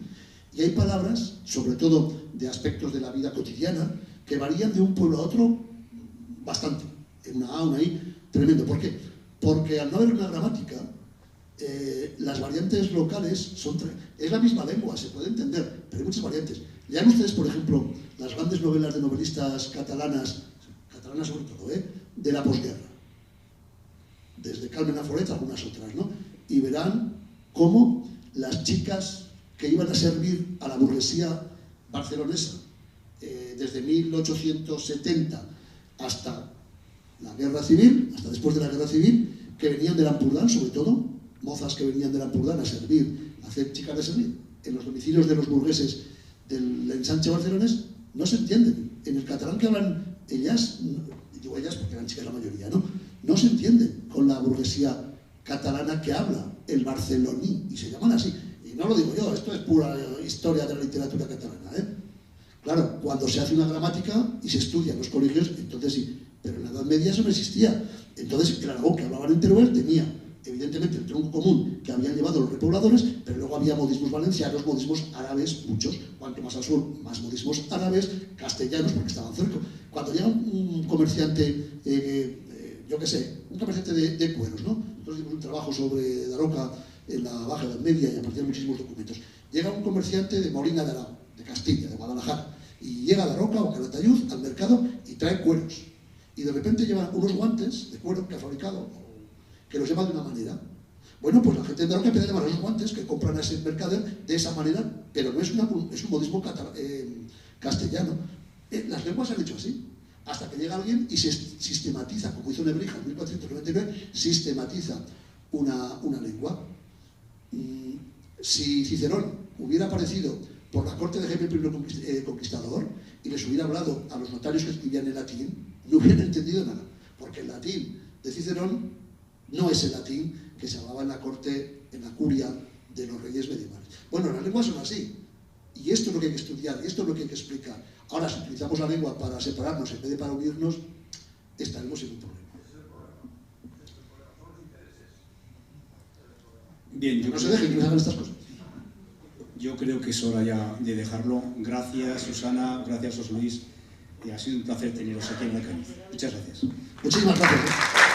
Y hay palabras, sobre todo de aspectos de la vida cotidiana, que varían de un pueblo a otro bastante. En una A, una I, tremendo. ¿Por qué? Porque al no haber una gramática, las variantes locales es la misma lengua, se puede entender, pero hay muchas variantes. Lean ustedes, por ejemplo, las grandes novelas de novelistas catalanas sobre todo, de la posguerra. desde Carmen Aforet a algunas otras, ¿no? Y verán cómo las chicas que iban a servir a la burguesía barcelonesa desde 1870 hasta la guerra civil, hasta después de la guerra civil, que venían del Ampurdán, sobre todo, mozas que venían del Ampurdán a servir, a hacer chicas de servir, en los domicilios de los burgueses del ensanche barcelonés, no se entienden. En el catalán que hablan ellas, digo ellas porque eran chicas la mayoría, no se entienden con la burguesía catalana que habla el barceloní, y se llaman así. Y no lo digo yo, esto es pura historia de la literatura catalana, ¿eh? Claro, cuando se hace una gramática y se estudia en los colegios, entonces sí, pero en la Edad Media eso no existía. Entonces el aragón que hablaban en Teruel tenía evidentemente el tronco común que habían llevado los repobladores, pero luego había modismos valencianos, modismos árabes, muchos, cuanto más al sur, más modismos árabes, castellanos, porque estaban cerca. Cuando llega un comerciante, yo qué sé, un comerciante de cueros, ¿no? Nosotros hicimos un trabajo sobre Daroca en la Baja Edad Media y aparecían muchísimos documentos. Llega un comerciante de Molina de Aragón, de Castilla, de Guadalajara, y llega a Daroca o a Calatayud al mercado y trae cueros. Y de repente lleva unos guantes de cuero que ha fabricado, que los lleva de una manera. Bueno, pues la gente de Daroca empieza a llamar a esos guantes que compran a ese mercader de esa manera, pero no es, es un modismo castellano. Las lenguas se han hecho así, hasta que llega alguien y se sistematiza, como hizo Nebrija en 1499, sistematiza una lengua. Si Cicerón hubiera aparecido por la corte de Jaime I Conquistador y les hubiera hablado a los notarios que escribían en latín, no hubieran entendido nada, porque el latín de Cicerón no es el latín que se hablaba en la corte, en la curia de los reyes medievales. Bueno, las lenguas son así, y esto es lo que hay que estudiar, y esto es lo que hay que explicar. Ahora, si utilizamos la lengua para separarnos en vez de para unirnos, estaremos en un problema.
Bien,
no se dejen que nos hagan estas cosas.
Yo creo que es hora ya de dejarlo. Gracias, Susana, gracias, José Luis. Ha sido un placer teneros aquí en Alcañiz. Muchas gracias.
Muchísimas gracias.